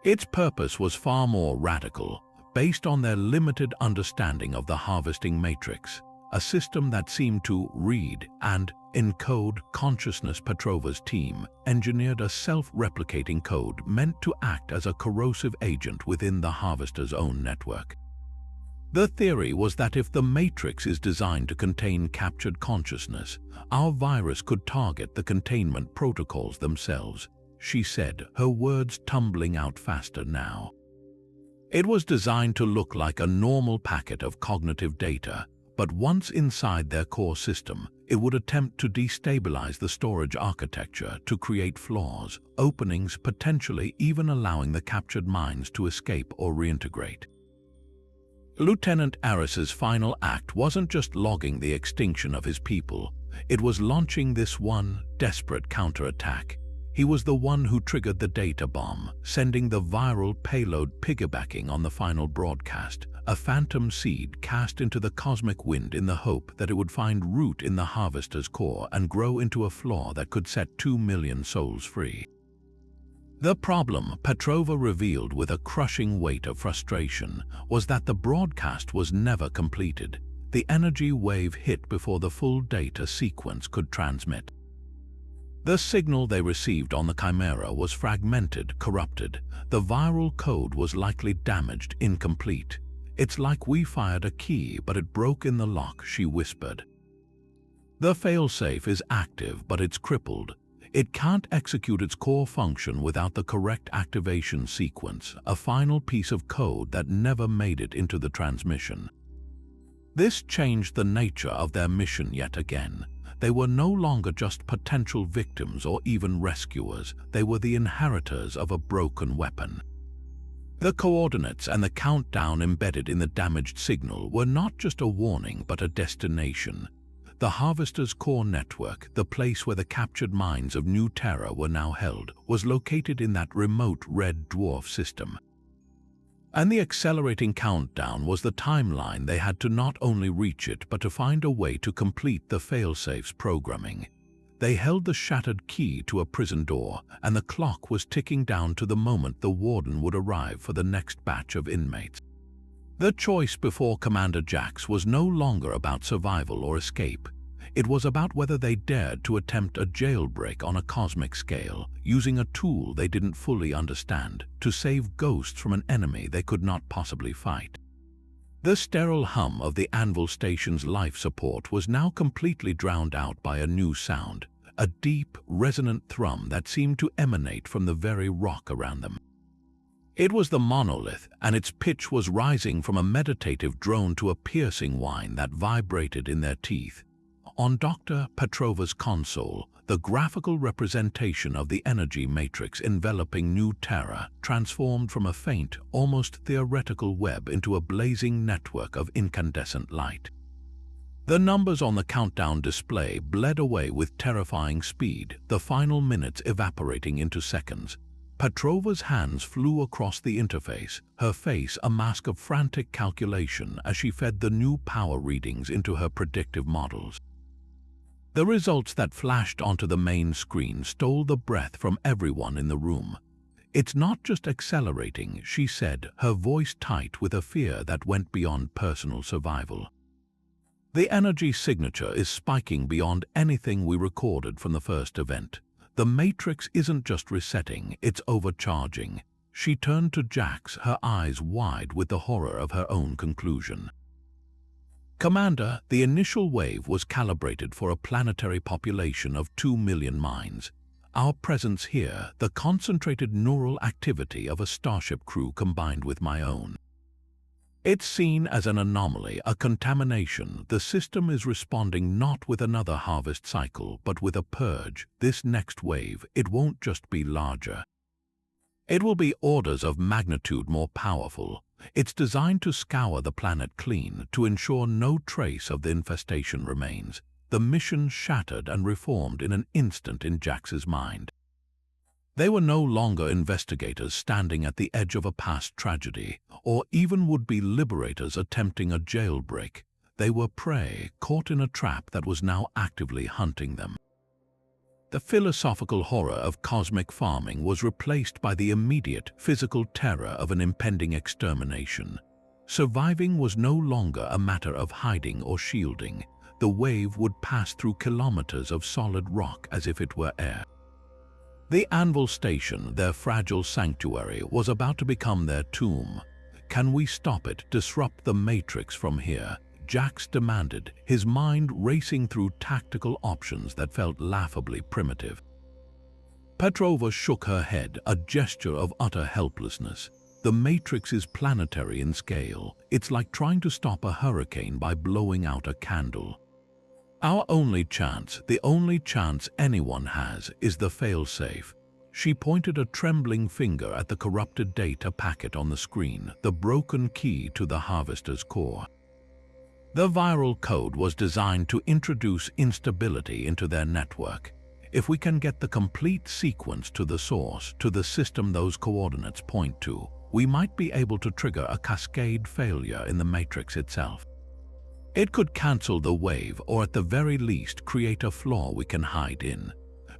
Its purpose was far more radical, based on their limited understanding of the harvesting matrix, a system that seemed to read and encode consciousness. Petrova's team engineered a self-replicating code meant to act as a corrosive agent within the harvester's own network. The theory was that if the matrix is designed to contain captured consciousness, our virus could target the containment protocols themselves, she said, her words tumbling out faster now. It was designed to look like a normal packet of cognitive data, but once inside their core system, it would attempt to destabilize the storage architecture to create flaws, openings, potentially even allowing the captured minds to escape or reintegrate. Lieutenant Aris's final act wasn't just logging the extinction of his people, it was launching this one desperate counterattack. He was the one who triggered the data bomb, sending the viral payload piggybacking on the final broadcast, a phantom seed cast into the cosmic wind in the hope that it would find root in the harvester's core and grow into a flaw that could set 2 million souls free. The problem, Petrova revealed with a crushing weight of frustration, was that the broadcast was never completed. The energy wave hit before the full data sequence could transmit. The signal they received on the Chimera was fragmented, corrupted. The viral code was likely damaged, incomplete. "It's like we fired a key, but it broke in the lock," she whispered. "The failsafe is active, but it's crippled. It can't execute its core function without the correct activation sequence, a final piece of code that never made it into the transmission." This changed the nature of their mission yet again. They were no longer just potential victims or even rescuers, they were the inheritors of a broken weapon. The coordinates and the countdown embedded in the damaged signal were not just a warning but a destination. The Harvester's core network, the place where the captured minds of New Terra were now held, was located in that remote red dwarf system. And the accelerating countdown was the timeline they had to not only reach it but to find a way to complete the failsafe's programming. They held the shattered key to a prison door, and the clock was ticking down to the moment the warden would arrive for the next batch of inmates. The choice before Commander Jax was no longer about survival or escape. It was about whether they dared to attempt a jailbreak on a cosmic scale, using a tool they didn't fully understand, to save ghosts from an enemy they could not possibly fight. The sterile hum of the Anvil Station's life support was now completely drowned out by a new sound, a deep, resonant thrum that seemed to emanate from the very rock around them. It was the monolith, and its pitch was rising from a meditative drone to a piercing whine that vibrated in their teeth. On Dr. Petrova's console, the graphical representation of the energy matrix enveloping New Terra transformed from a faint, almost theoretical web into a blazing network of incandescent light. The numbers on the countdown display bled away with terrifying speed, the final minutes evaporating into seconds. Petrova's hands flew across the interface, her face a mask of frantic calculation as she fed the new power readings into her predictive models. The results that flashed onto the main screen stole the breath from everyone in the room. "It's not just accelerating," she said, her voice tight with a fear that went beyond personal survival. "The energy signature is spiking beyond anything we recorded from the first event. The matrix isn't just resetting, it's overcharging." She turned to Jax, her eyes wide with the horror of her own conclusion. Commander, the initial wave was calibrated for a planetary population of 2 million minds. Our presence here, the concentrated neural activity of a starship crew combined with my own. It's seen as an anomaly, a contamination. The system is responding not with another harvest cycle, but with a purge. This next wave, it won't just be larger. It will be orders of magnitude more powerful. It's designed to scour the planet clean, to ensure no trace of the infestation remains. The mission shattered and reformed in an instant in Jax's mind. They were no longer investigators standing at the edge of a past tragedy, or even would-be liberators attempting a jailbreak. They were prey, caught in a trap that was now actively hunting them. The philosophical horror of cosmic farming was replaced by the immediate physical terror of an impending extermination. Surviving was no longer a matter of hiding or shielding. The wave would pass through kilometers of solid rock as if it were air. The Anvil Station, their fragile sanctuary, was about to become their tomb. Can we stop it, disrupt the Matrix from here? Jax demanded, his mind racing through tactical options that felt laughably primitive. Petrova shook her head, a gesture of utter helplessness. The Matrix is planetary in scale. It's like trying to stop a hurricane by blowing out a candle. Our only chance, the only chance anyone has, is the failsafe. She pointed a trembling finger at the corrupted data packet on the screen, the broken key to the Harvester's core. The viral code was designed to introduce instability into their network. If we can get the complete sequence to the source, to the system those coordinates point to, we might be able to trigger a cascade failure in the Matrix itself. It could cancel the wave, or at the very least create a flaw we can hide in.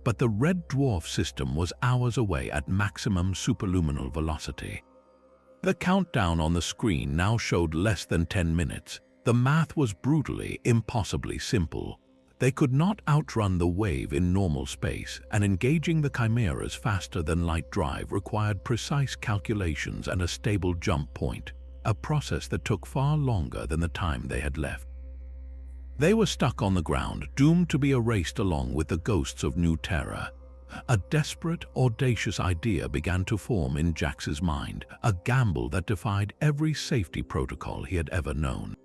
But the red dwarf system was hours away at maximum superluminal velocity. The countdown on the screen now showed less than 10 minutes. The math was brutally, impossibly simple. They could not outrun the wave in normal space, and engaging the Chimera's faster-than-light drive required precise calculations and a stable jump point, a process that took far longer than the time they had left. They were stuck on the ground, doomed to be erased along with the ghosts of New Terra. A desperate, audacious idea began to form in Jax's mind, a gamble that defied every safety protocol he had ever known.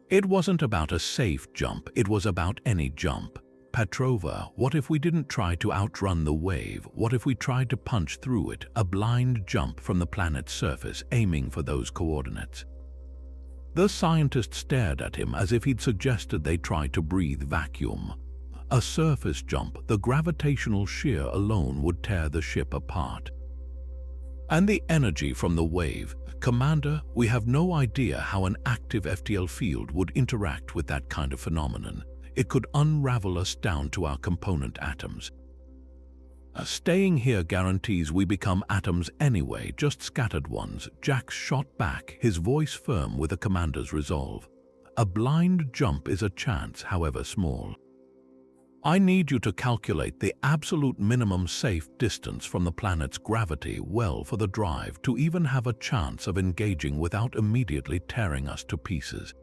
It wasn't about a safe jump, it was about any jump. Petrova, what if we didn't try to outrun the wave? What if we tried to punch through it, a blind jump from the planet's surface, aiming for those coordinates? The scientist stared at him as if he'd suggested they try to breathe vacuum. A surface jump, the gravitational shear alone would tear the ship apart. And the energy from the wave. Commander, we have no idea how an active FTL field would interact with that kind of phenomenon. It could unravel us down to our component atoms. Staying here guarantees we become atoms anyway, just scattered ones. Jax shot back, his voice firm with a commander's resolve. A blind jump is a chance, however small. I need you to calculate the absolute minimum safe distance from the planet's gravity well for the drive to even have a chance of engaging without immediately tearing us to pieces.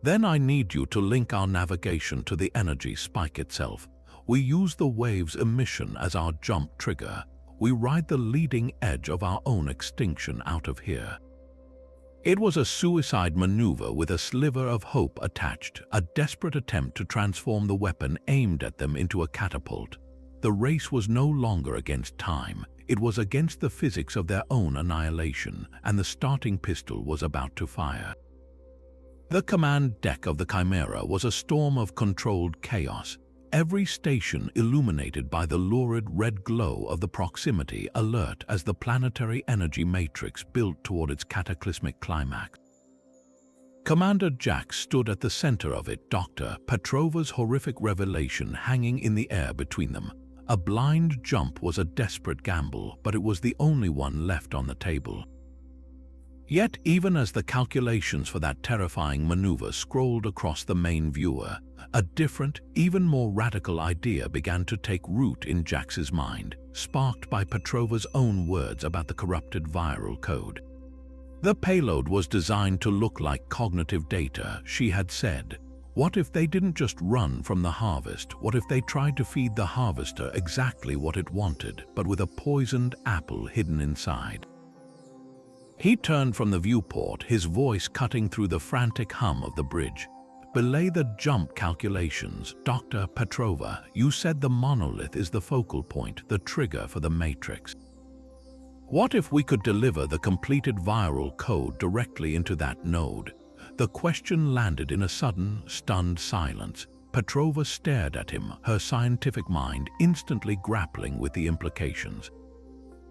Then I need you to link our navigation to the energy spike itself. We use the wave's emission as our jump trigger. We ride the leading edge of our own extinction out of here. It was a suicide maneuver with a sliver of hope attached, a desperate attempt to transform the weapon aimed at them into a catapult. The race was no longer against time. It was against the physics of their own annihilation, and the starting pistol was about to fire. The command deck of the Chimera was a storm of controlled chaos. Every station illuminated by the lurid red glow of the proximity alert as the planetary energy matrix built toward its cataclysmic climax. Commander Jax stood at the center of it, Dr. Petrova's horrific revelation hanging in the air between them. A blind jump was a desperate gamble, but it was the only one left on the table. Yet, even as the calculations for that terrifying maneuver scrolled across the main viewer, a different, even more radical idea began to take root in Jax's mind, sparked by Petrova's own words about the corrupted viral code. The payload was designed to look like cognitive data, she had said. What if they didn't just run from the harvest? What if they tried to feed the harvester exactly what it wanted, but with a poisoned apple hidden inside? He turned from the viewport, his voice cutting through the frantic hum of the bridge. Belay the jump calculations, Dr. Petrova, you said the monolith is the focal point, the trigger for the matrix. What if we could deliver the completed viral code directly into that node? The question landed in a sudden, stunned silence. Petrova stared at him, her scientific mind instantly grappling with the implications.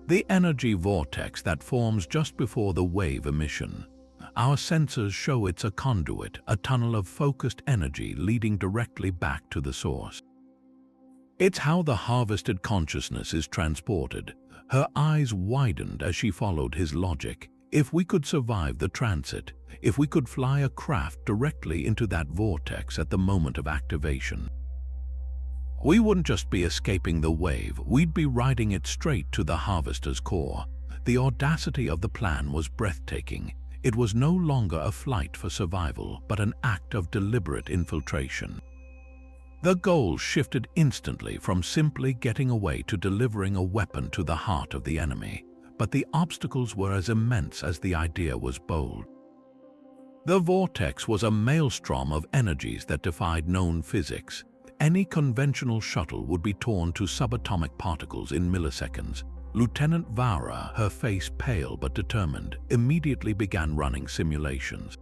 The energy vortex that forms just before the wave emission. Our sensors show it's a conduit, a tunnel of focused energy leading directly back to the source. It's how the harvested consciousness is transported. Her eyes widened as she followed his logic. If we could survive the transit, if we could fly a craft directly into that vortex at the moment of activation, we wouldn't just be escaping the wave, we'd be riding it straight to the harvester's core. The audacity of the plan was breathtaking. It was no longer a flight for survival, but an act of deliberate infiltration. The goal shifted instantly from simply getting away to delivering a weapon to the heart of the enemy, but the obstacles were as immense as the idea was bold. The vortex was a maelstrom of energies that defied known physics. Any conventional shuttle would be torn to subatomic particles in milliseconds. Lieutenant Vara, her face pale but determined, immediately began running simulations.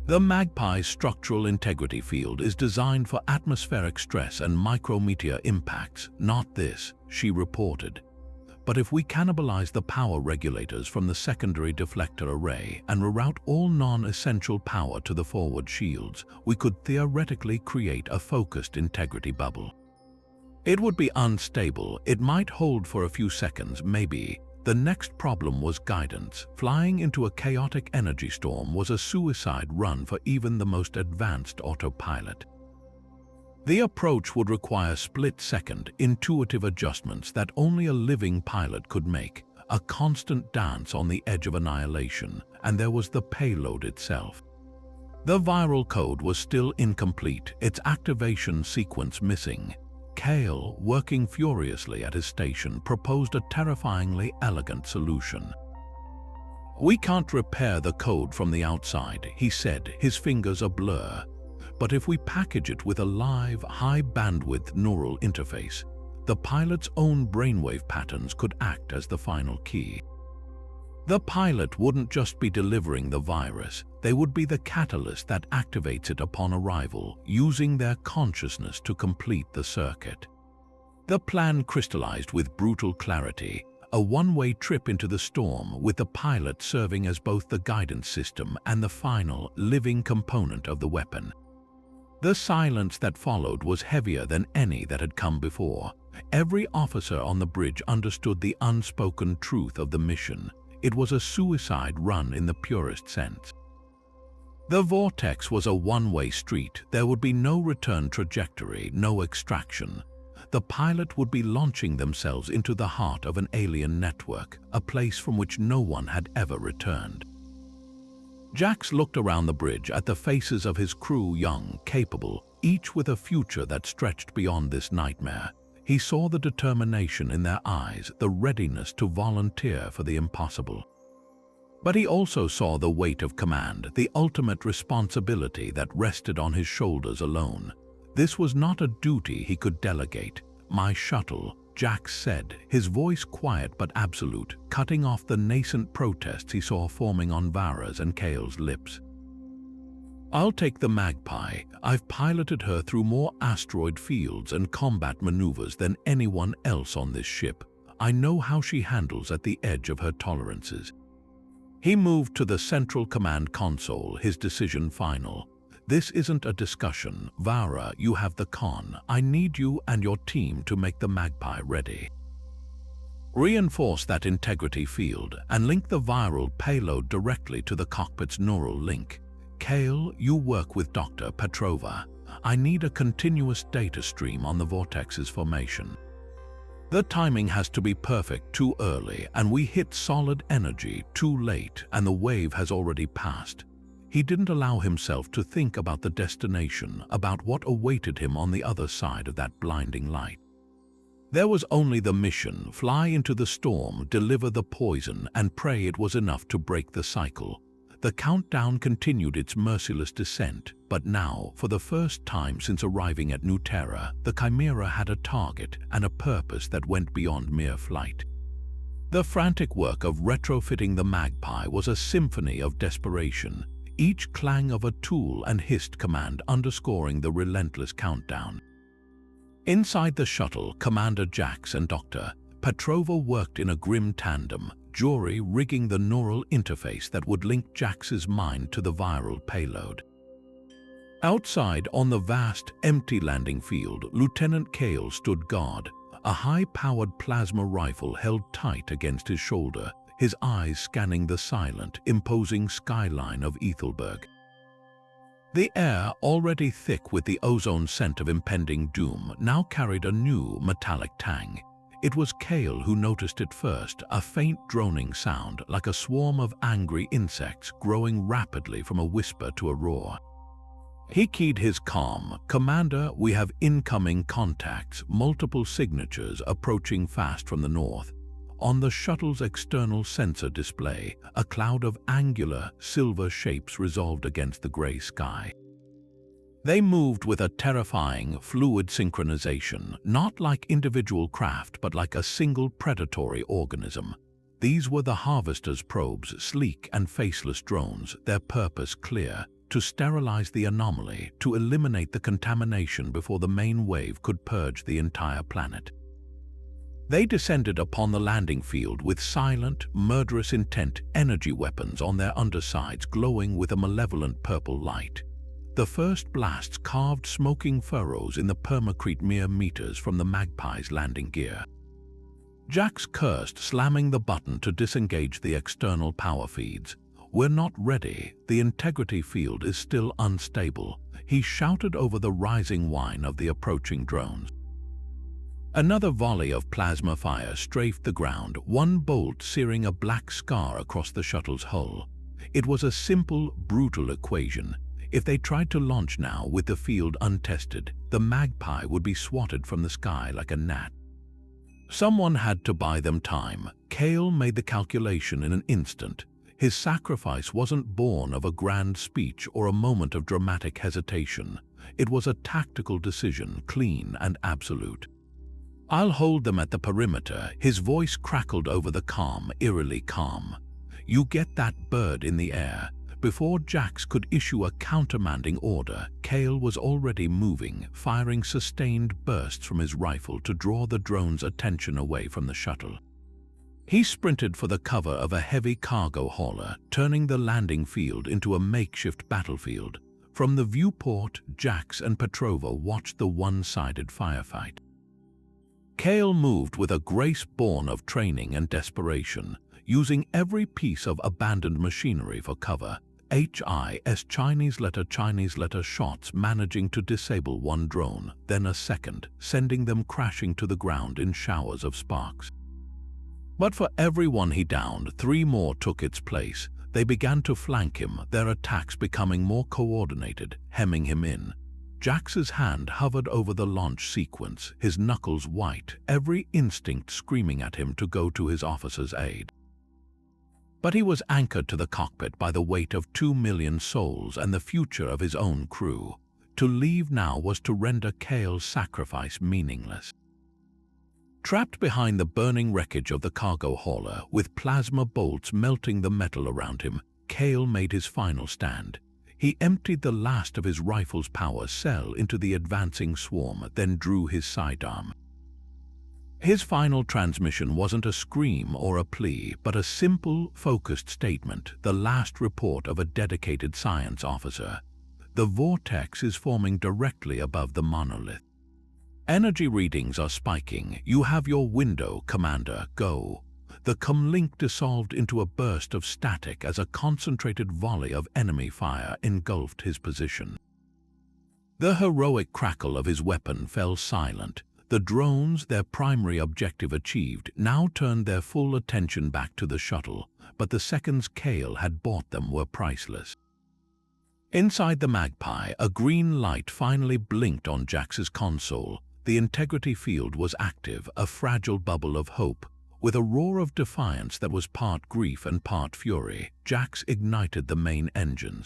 The Magpie's structural integrity field is designed for atmospheric stress and micrometeor impacts, not this, she reported. But if we cannibalize the power regulators from the secondary deflector array and reroute all non-essential power to the forward shields, we could theoretically create a focused integrity bubble. It would be unstable, it might hold for a few seconds, maybe. The next problem was guidance. Flying into a chaotic energy storm was a suicide run for even the most advanced autopilot. The approach would require split-second, intuitive adjustments that only a living pilot could make, a constant dance on the edge of annihilation, and there was the payload itself. The viral code was still incomplete, its activation sequence missing. Kale, working furiously at his station, proposed a terrifyingly elegant solution. "We can't repair the code from the outside," he said, his fingers a blur. "But if we package it with a live, high-bandwidth neural interface, the pilot's own brainwave patterns could act as the final key. The pilot wouldn't just be delivering the virus, they would be the catalyst that activates it upon arrival, using their consciousness to complete the circuit." The plan crystallized with brutal clarity, a one-way trip into the storm with the pilot serving as both the guidance system and the final, living component of the weapon. The silence that followed was heavier than any that had come before. Every officer on the bridge understood the unspoken truth of the mission. It was a suicide run in the purest sense. The vortex was a one-way street. There would be no return trajectory, no extraction. The pilot would be launching themselves into the heart of an alien network, a place from which no one had ever returned. Jax looked around the bridge at the faces of his crew, young, capable, each with a future that stretched beyond this nightmare. He saw the determination in their eyes, the readiness to volunteer for the impossible. But he also saw the weight of command, the ultimate responsibility that rested on his shoulders alone. This was not a duty he could delegate. "My shuttle," Jax said, his voice quiet but absolute, cutting off the nascent protests he saw forming on Vara's and Kale's lips. "I'll take the Magpie. I've piloted her through more asteroid fields and combat maneuvers than anyone else on this ship. I know how she handles at the edge of her tolerances." He moved to the central command console, his decision final. "This isn't a discussion. Vara, you have the con. I need you and your team to make the Magpie ready. Reinforce that integrity field and link the viral payload directly to the cockpit's neural link. Kale, you work with Dr. Petrova. I need a continuous data stream on the vortex's formation." The timing has to be perfect too early, and we hit solid energy too late, and the wave has already passed. He didn't allow himself to think about the destination, about what awaited him on the other side of that blinding light. There was only the mission: fly into the storm, deliver the poison, and pray it was enough to break the cycle. The countdown continued its merciless descent, but now, for the first time since arriving at New Terra, the Chimera had a target and a purpose that went beyond mere flight. The frantic work of retrofitting the Magpie was a symphony of desperation, each clang of a tool and hissed command underscoring the relentless countdown. Inside the shuttle, Commander Jax and Dr. Petrova worked in a grim tandem, Jory rigging the neural interface that would link Jax's mind to the viral payload. Outside, on the vast, empty landing field, Lieutenant Kale stood guard, a high-powered plasma rifle held tight against his shoulder, his eyes scanning the silent, imposing skyline of Ethelberg. The air, already thick with the ozone scent of impending doom, now carried a new metallic tang. It was Kale who noticed it first, a faint droning sound like a swarm of angry insects growing rapidly from a whisper to a roar. He keyed his comm. "Commander, we have incoming contacts, multiple signatures approaching fast from the north." On the shuttle's external sensor display, a cloud of angular, silver shapes resolved against the gray sky. They moved with a terrifying, fluid synchronization, not like individual craft but like a single predatory organism. These were the Harvester's probes, sleek and faceless drones, their purpose clear: to sterilize the anomaly, to eliminate the contamination before the main wave could purge the entire planet. They descended upon the landing field with silent, murderous intent, energy weapons on their undersides glowing with a malevolent purple light. The first blasts carved smoking furrows in the permacrete mere meters from the Magpie's landing gear. Jax cursed, slamming the button to disengage the external power feeds. "We're not ready. The integrity field is still unstable," he shouted over the rising whine of the approaching drones. Another volley of plasma fire strafed the ground, one bolt searing a black scar across the shuttle's hull. It was a simple, brutal equation. If they tried to launch now with the field untested, the Magpie would be swatted from the sky like a gnat. Someone had to buy them time. Kale made the calculation in an instant. His sacrifice wasn't born of a grand speech or a moment of dramatic hesitation. It was a tactical decision, clean and absolute. "I'll hold them at the perimeter," his voice crackled over the calm, eerily calm. "You get that bird in the air." Before Jax could issue a countermanding order, Kale was already moving, firing sustained bursts from his rifle to draw the drone's attention away from the shuttle. He sprinted for the cover of a heavy cargo hauler, turning the landing field into a makeshift battlefield. From the viewport, Jax and Petrova watched the one-sided firefight. Kale moved with a grace born of training and desperation, using every piece of abandoned machinery for cover. Chinese letter shots managing to disable one drone, then a second, sending them crashing to the ground in showers of sparks. But for every one he downed, 3 more took its place. They began to flank him, their attacks becoming more coordinated, hemming him in. Jax's hand hovered over the launch sequence, his knuckles white, every instinct screaming at him to go to his officer's aid. But he was anchored to the cockpit by the weight of 2 million souls and the future of his own crew. To leave now was to render Kale's sacrifice meaningless. Trapped behind the burning wreckage of the cargo hauler, with plasma bolts melting the metal around him, Kale made his final stand. He emptied the last of his rifle's power cell into the advancing swarm, then drew his sidearm. His final transmission wasn't a scream or a plea, but a simple, focused statement, the last report of a dedicated science officer. The vortex is forming directly above the monolith. Energy readings are spiking. You have your window, Commander. Go. The comlink dissolved into a burst of static as a concentrated volley of enemy fire engulfed his position. The heroic crackle of his weapon fell silent. The drones, their primary objective achieved, now turned their full attention back to the shuttle, but the seconds Kale had bought them were priceless. Inside the Magpie, a green light finally blinked on Jax's console. The integrity field was active, a fragile bubble of hope. With a roar of defiance that was part grief and part fury, Jax ignited the main engines.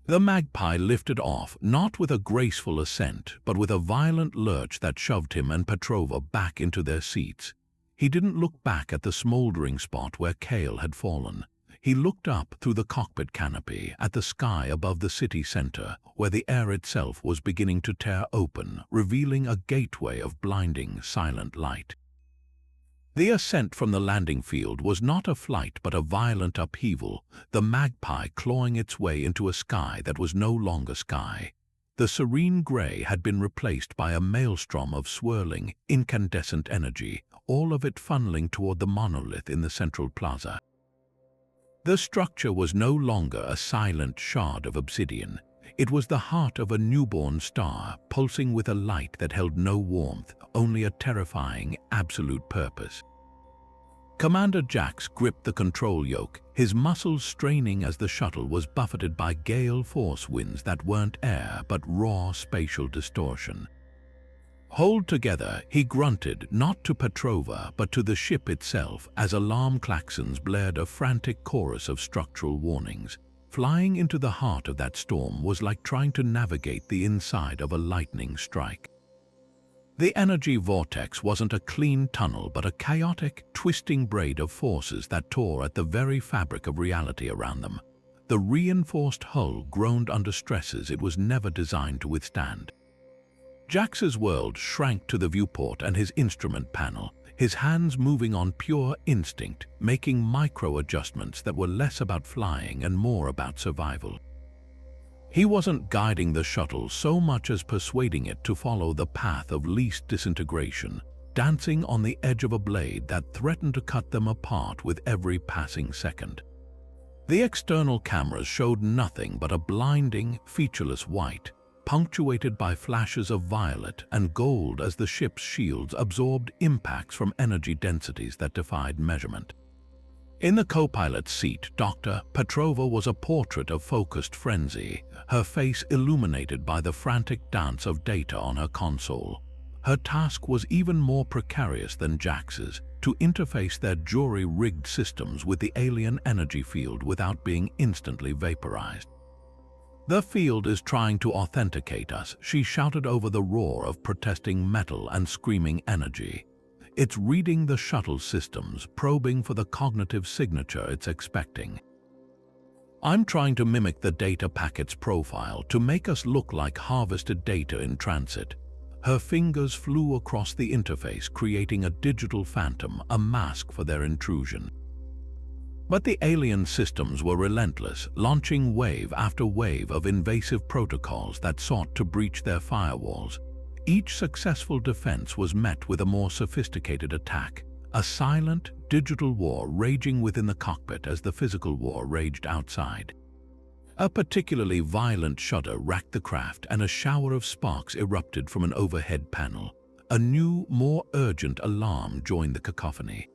The Magpie lifted off, not with a graceful ascent, but with a violent lurch that shoved him and Petrova back into their seats. He didn't look back at the smoldering spot where Kale had fallen. He looked up through the cockpit canopy at the sky above the city center, where the air itself was beginning to tear open, revealing a gateway of blinding, silent light. The ascent from the landing field was not a flight but a violent upheaval, the Magpie clawing its way into a sky that was no longer sky. The serene gray had been replaced by a maelstrom of swirling, incandescent energy, all of it funneling toward the monolith in the central plaza. The structure was no longer a silent shard of obsidian. It was the heart of a newborn star, pulsing with a light that held no warmth, only a terrifying, absolute purpose. Commander Jax gripped the control yoke, his muscles straining as the shuttle was buffeted by gale force winds that weren't air but raw spatial distortion. Hold together, he grunted, not to Petrova but to the ship itself, as alarm klaxons blared a frantic chorus of structural warnings. Flying into the heart of that storm was like trying to navigate the inside of a lightning strike. The energy vortex wasn't a clean tunnel but a chaotic, twisting braid of forces that tore at the very fabric of reality around them. The reinforced hull groaned under stresses it was never designed to withstand. Jax's world shrank to the viewport and his instrument panel, his hands moving on pure instinct, making micro-adjustments that were less about flying and more about survival. He wasn't guiding the shuttle so much as persuading it to follow the path of least disintegration, dancing on the edge of a blade that threatened to cut them apart with every passing second. The external cameras showed nothing but a blinding, featureless white, punctuated by flashes of violet and gold as the ship's shields absorbed impacts from energy densities that defied measurement. In the co-pilot's seat, Dr. Petrova was a portrait of focused frenzy, her face illuminated by the frantic dance of data on her console. Her task was even more precarious than Jax's, to interface their jury-rigged systems with the alien energy field without being instantly vaporized. "The field is trying to authenticate us," she shouted over the roar of protesting metal and screaming energy. "It's reading the shuttle systems, probing for the cognitive signature it's expecting. I'm trying to mimic the data packet's profile to make us look like harvested data in transit." Her fingers flew across the interface, creating a digital phantom, a mask for their intrusion. But the alien systems were relentless, launching wave after wave of invasive protocols that sought to breach their firewalls. Each successful defense was met with a more sophisticated attack, a silent, digital war raging within the cockpit as the physical war raged outside. A particularly violent shudder racked the craft and a shower of sparks erupted from an overhead panel. A new, more urgent alarm joined the cacophony.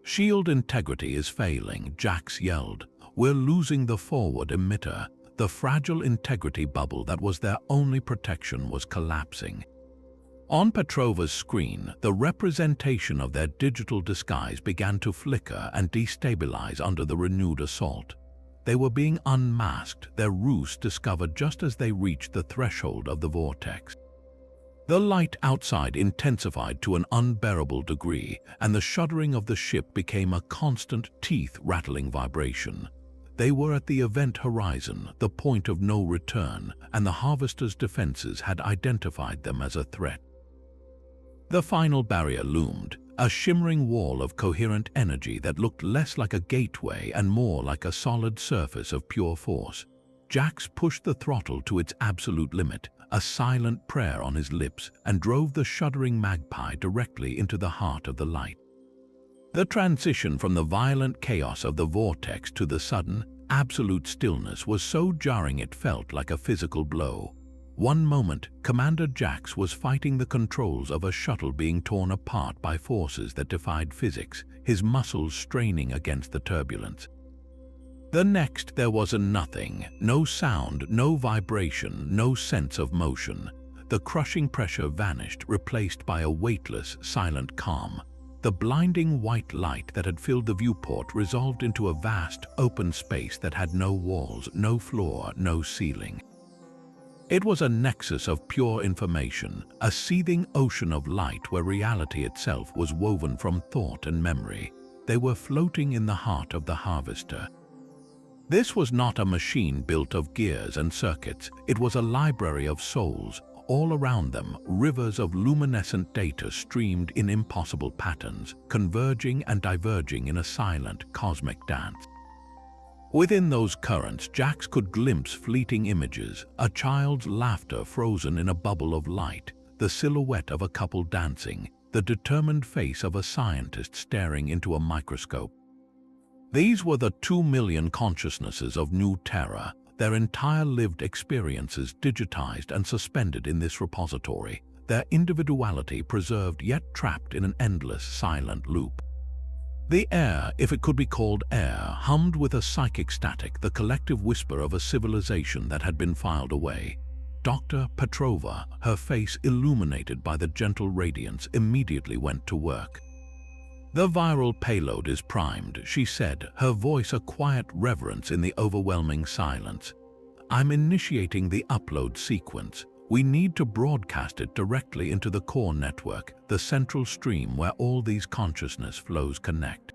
"Shield integrity is failing," Jax yelled. "We're losing the forward emitter." The fragile integrity bubble that was their only protection was collapsing. On Petrova's screen, the representation of their digital disguise began to flicker and destabilize under the renewed assault. They were being unmasked, their ruse discovered just as they reached the threshold of the vortex. The light outside intensified to an unbearable degree, and the shuddering of the ship became a constant, teeth-rattling vibration. They were at the event horizon, the point of no return, and the Harvester's defenses had identified them as a threat. The final barrier loomed, a shimmering wall of coherent energy that looked less like a gateway and more like a solid surface of pure force. Jax pushed the throttle to its absolute limit, a silent prayer on his lips, and drove the shuddering Magpie directly into the heart of the light. The transition from the violent chaos of the vortex to the sudden, absolute stillness was so jarring it felt like a physical blow. One moment, Commander Jax was fighting the controls of a shuttle being torn apart by forces that defied physics, his muscles straining against the turbulence. The next, there was a nothing, no sound, no vibration, no sense of motion. The crushing pressure vanished, replaced by a weightless, silent calm. The blinding white light that had filled the viewport resolved into a vast, open space that had no walls, no floor, no ceiling. It was a nexus of pure information, a seething ocean of light where reality itself was woven from thought and memory. They were floating in the heart of the Harvester. This was not a machine built of gears and circuits. It was a library of souls. All around them, rivers of luminescent data streamed in impossible patterns, converging and diverging in a silent, cosmic dance. Within those currents, Jax could glimpse fleeting images, a child's laughter frozen in a bubble of light, the silhouette of a couple dancing, the determined face of a scientist staring into a microscope. These were the 2 million consciousnesses of New Terra, their entire lived experiences digitized and suspended in this repository, their individuality preserved yet trapped in an endless, silent loop. The air, if it could be called air, hummed with a psychic static, the collective whisper of a civilization that had been filed away. Dr. Petrova, her face illuminated by the gentle radiance, immediately went to work. "The viral payload is primed," she said, her voice a quiet reverence in the overwhelming silence. "I'm initiating the upload sequence. We need to broadcast it directly into the core network, the central stream where all these consciousness flows connect."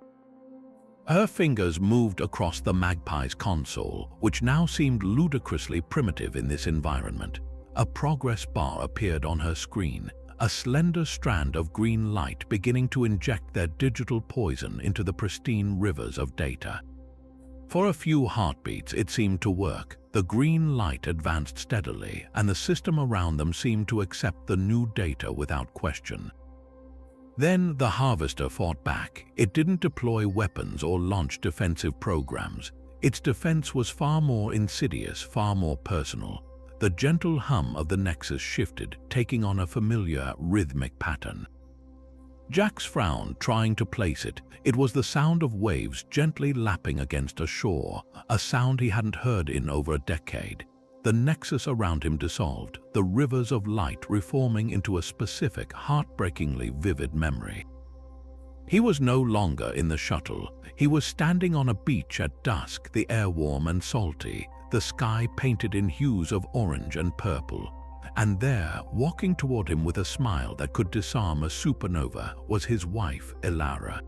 Her fingers moved across the Magpie's console, which now seemed ludicrously primitive in this environment. A progress bar appeared on her screen, a slender strand of green light beginning to inject their digital poison into the pristine rivers of data. For a few heartbeats, it seemed to work. The green light advanced steadily, and the system around them seemed to accept the new data without question. Then the Harvester fought back. It didn't deploy weapons or launch defensive programs. Its defense was far more insidious, far more personal. The gentle hum of the Nexus shifted, taking on a familiar, rhythmic pattern. Jax frowned, trying to place it. It was the sound of waves gently lapping against a shore, a sound he hadn't heard in over a decade. The Nexus around him dissolved, the rivers of light reforming into a specific, heartbreakingly vivid memory. He was no longer in the shuttle. He was standing on a beach at dusk, the air warm and salty, the sky painted in hues of orange and purple. And there, walking toward him with a smile that could disarm a supernova, was his wife, Elara.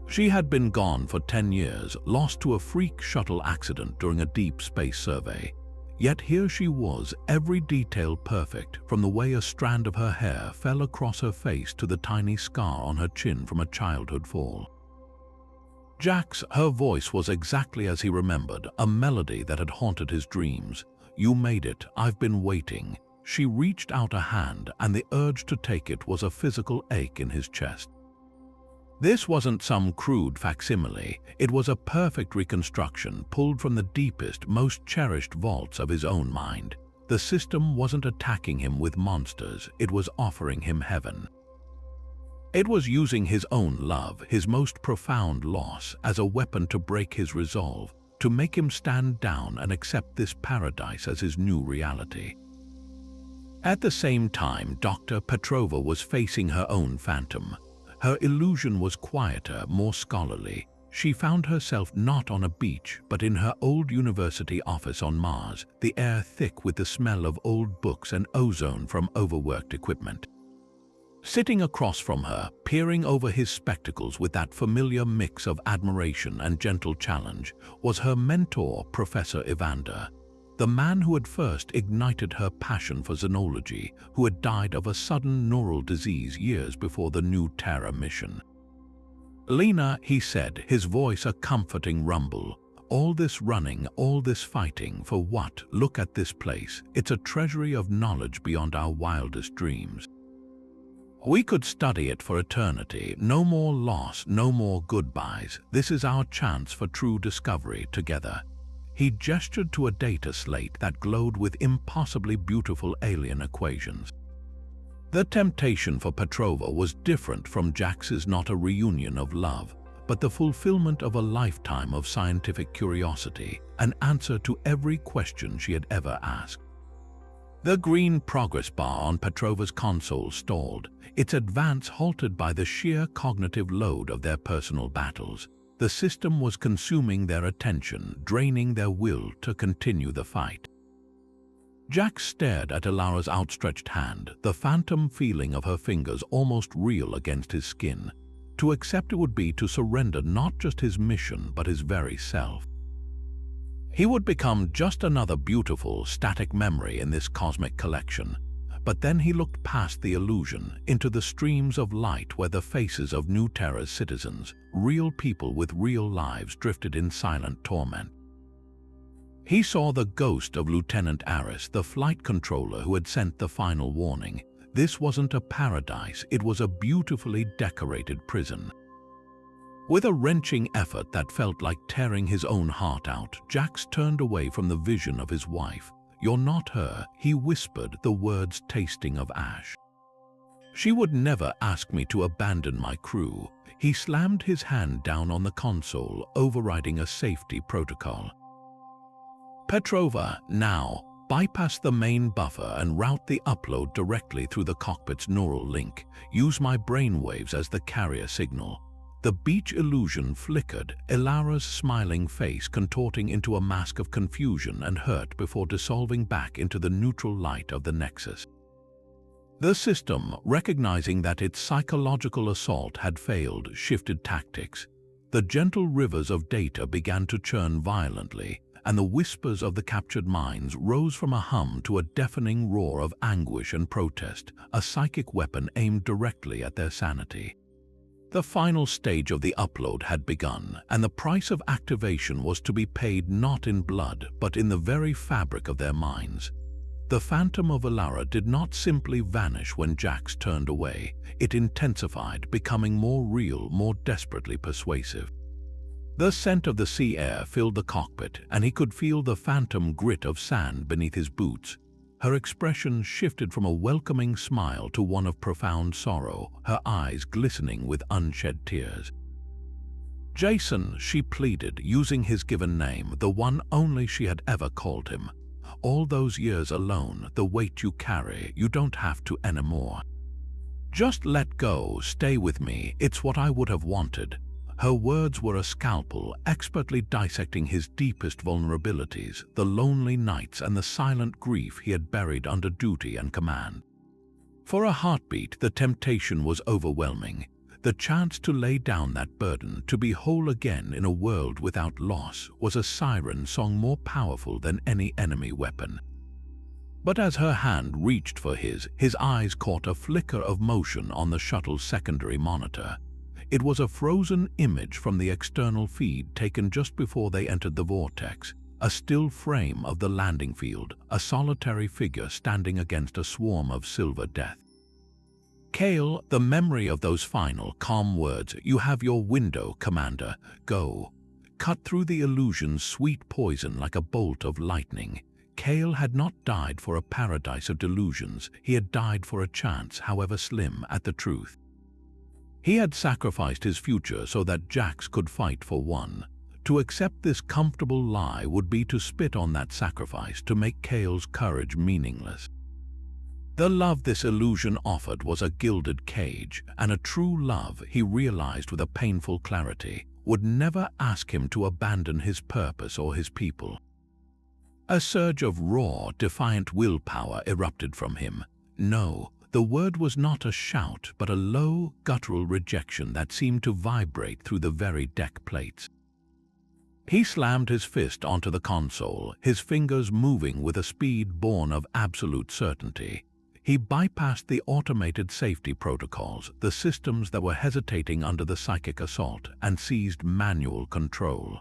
She had been gone for 10 years, lost to a freak shuttle accident during a deep space survey. Yet here she was, every detail perfect, from the way a strand of her hair fell across her face to the tiny scar on her chin from a childhood fall. Jax, her voice was exactly as he remembered, a melody that had haunted his dreams. "You made it, I've been waiting." She reached out a hand, and the urge to take it was a physical ache in his chest. This wasn't some crude facsimile. It was a perfect reconstruction, pulled from the deepest, most cherished vaults of his own mind. The system wasn't attacking him with monsters, it was offering him heaven. It was using his own love, his most profound loss, as a weapon to break his resolve, to make him stand down and accept this paradise as his new reality. At the same time, Dr. Petrova was facing her own phantom. Her illusion was quieter, more scholarly. She found herself not on a beach, but in her old university office on Mars, the air thick with the smell of old books and ozone from overworked equipment. Sitting across from her, peering over his spectacles with that familiar mix of admiration and gentle challenge, was her mentor, Professor Evander, the man who had first ignited her passion for xenology, who had died of a sudden neural disease years before the New Terra mission. "Lena," he said, his voice a comforting rumble, "all this running, all this fighting, for what? Look at this place. It's a treasury of knowledge beyond our wildest dreams. We could study it for eternity. No more loss, no more goodbyes. This is our chance for true discovery together." He gestured to a data slate that glowed with impossibly beautiful alien equations. The temptation for Petrova was different from Jax's, not a reunion of love, but the fulfillment of a lifetime of scientific curiosity, an answer to every question she had ever asked. The green progress bar on Petrova's console stalled, its advance halted by the sheer cognitive load of their personal battles. The system was consuming their attention, draining their will to continue the fight. Jax stared at Ilara's outstretched hand, the phantom feeling of her fingers almost real against his skin. To accept it would be to surrender not just his mission, but his very self. He would become just another beautiful, static memory in this cosmic collection. But then he looked past the illusion, into the streams of light where the faces of New Terra's citizens, real people with real lives, drifted in silent torment. He saw the ghost of Lieutenant Aris, the flight controller who had sent the final warning. This wasn't a paradise, it was a beautifully decorated prison. With a wrenching effort that felt like tearing his own heart out, Jax turned away from the vision of his wife. "You're not her," he whispered, the words tasting of ash. "She would never ask me to abandon my crew." He slammed his hand down on the console, overriding a safety protocol. "Petrova, now, bypass the main buffer and route the upload directly through the cockpit's neural link. Use my brainwaves as the carrier signal." The beach illusion flickered, Ilara's smiling face contorting into a mask of confusion and hurt before dissolving back into the neutral light of the Nexus. The system, recognizing that its psychological assault had failed, shifted tactics. The gentle rivers of data began to churn violently, and the whispers of the captured minds rose from a hum to a deafening roar of anguish and protest, a psychic weapon aimed directly at their sanity. The final stage of the upload had begun, and the price of activation was to be paid not in blood, but in the very fabric of their minds. The phantom of Ilara did not simply vanish when Jax turned away. It intensified, becoming more real, more desperately persuasive. The scent of the sea air filled the cockpit, and he could feel the phantom grit of sand beneath his boots. Her expression shifted from a welcoming smile to one of profound sorrow, her eyes glistening with unshed tears. "Jason," she pleaded, using his given name, the one only she had ever called him. "All those years alone, the weight you carry, you don't have to anymore. Just let go, stay with me, it's what I would have wanted." Her words were a scalpel, expertly dissecting his deepest vulnerabilities, the lonely nights and the silent grief he had buried under duty and command. For a heartbeat, the temptation was overwhelming. The chance to lay down that burden, to be whole again in a world without loss, was a siren song more powerful than any enemy weapon. But as her hand reached for his eyes caught a flicker of motion on the shuttle's secondary monitor. It was a frozen image from the external feed taken just before they entered the vortex, a still frame of the landing field, a solitary figure standing against a swarm of silver death. Kale, the memory of those final, calm words, "You have your window, Commander, go," cut through the illusion's sweet poison like a bolt of lightning. Kale had not died for a paradise of delusions, he had died for a chance, however slim, at the truth. He had sacrificed his future so that Jax could fight for one. To accept this comfortable lie would be to spit on that sacrifice, to make Kale's courage meaningless. The love this illusion offered was a gilded cage, and a true love, he realized with a painful clarity, would never ask him to abandon his purpose or his people. A surge of raw, defiant willpower erupted from him. No. The word was not a shout, but a low, guttural rejection that seemed to vibrate through the very deck plates. He slammed his fist onto the console, his fingers moving with a speed born of absolute certainty. He bypassed the automated safety protocols, the systems that were hesitating under the psychic assault, and seized manual control.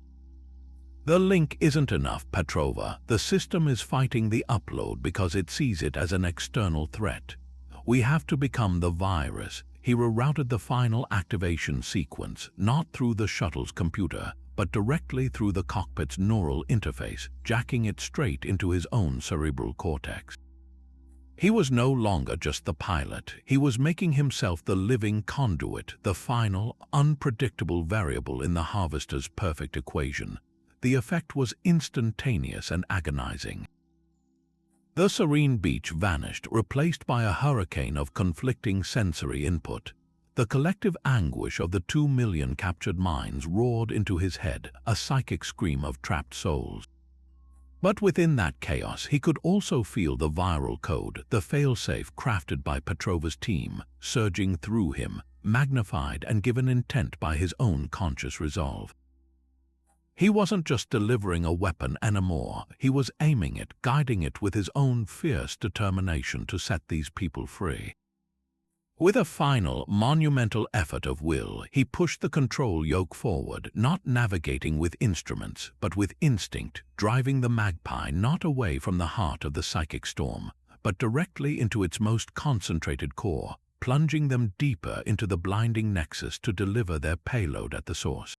"The link isn't enough, Petrova. The system is fighting the upload because it sees it as an external threat. We have to become the virus." He rerouted the final activation sequence, not through the shuttle's computer, but directly through the cockpit's neural interface, jacking it straight into his own cerebral cortex. He was no longer just the pilot. He was making himself the living conduit, the final, unpredictable variable in the harvester's perfect equation. The effect was instantaneous and agonizing. The serene beach vanished, replaced by a hurricane of conflicting sensory input. The collective anguish of the 2 million captured minds roared into his head, a psychic scream of trapped souls. But within that chaos, he could also feel the viral code, the failsafe crafted by Petrova's team, surging through him, magnified and given intent by his own conscious resolve. He wasn't just delivering a weapon anymore, he was aiming it, guiding it with his own fierce determination to set these people free. With a final, monumental effort of will, he pushed the control yoke forward, not navigating with instruments, but with instinct, driving the magpie not away from the heart of the psychic storm, but directly into its most concentrated core, plunging them deeper into the blinding nexus to deliver their payload at the source.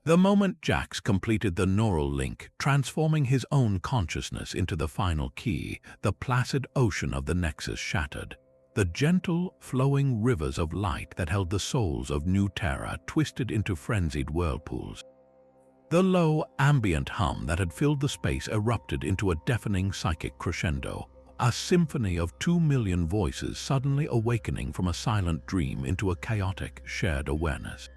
The moment Jax completed the neural link, transforming his own consciousness into the final key, the placid ocean of the nexus shattered. The gentle, flowing rivers of light that held the souls of New Terra twisted into frenzied whirlpools. The low, ambient hum that had filled the space erupted into a deafening psychic crescendo, a symphony of 2 million voices suddenly awakening from a silent dream into a chaotic, shared awareness.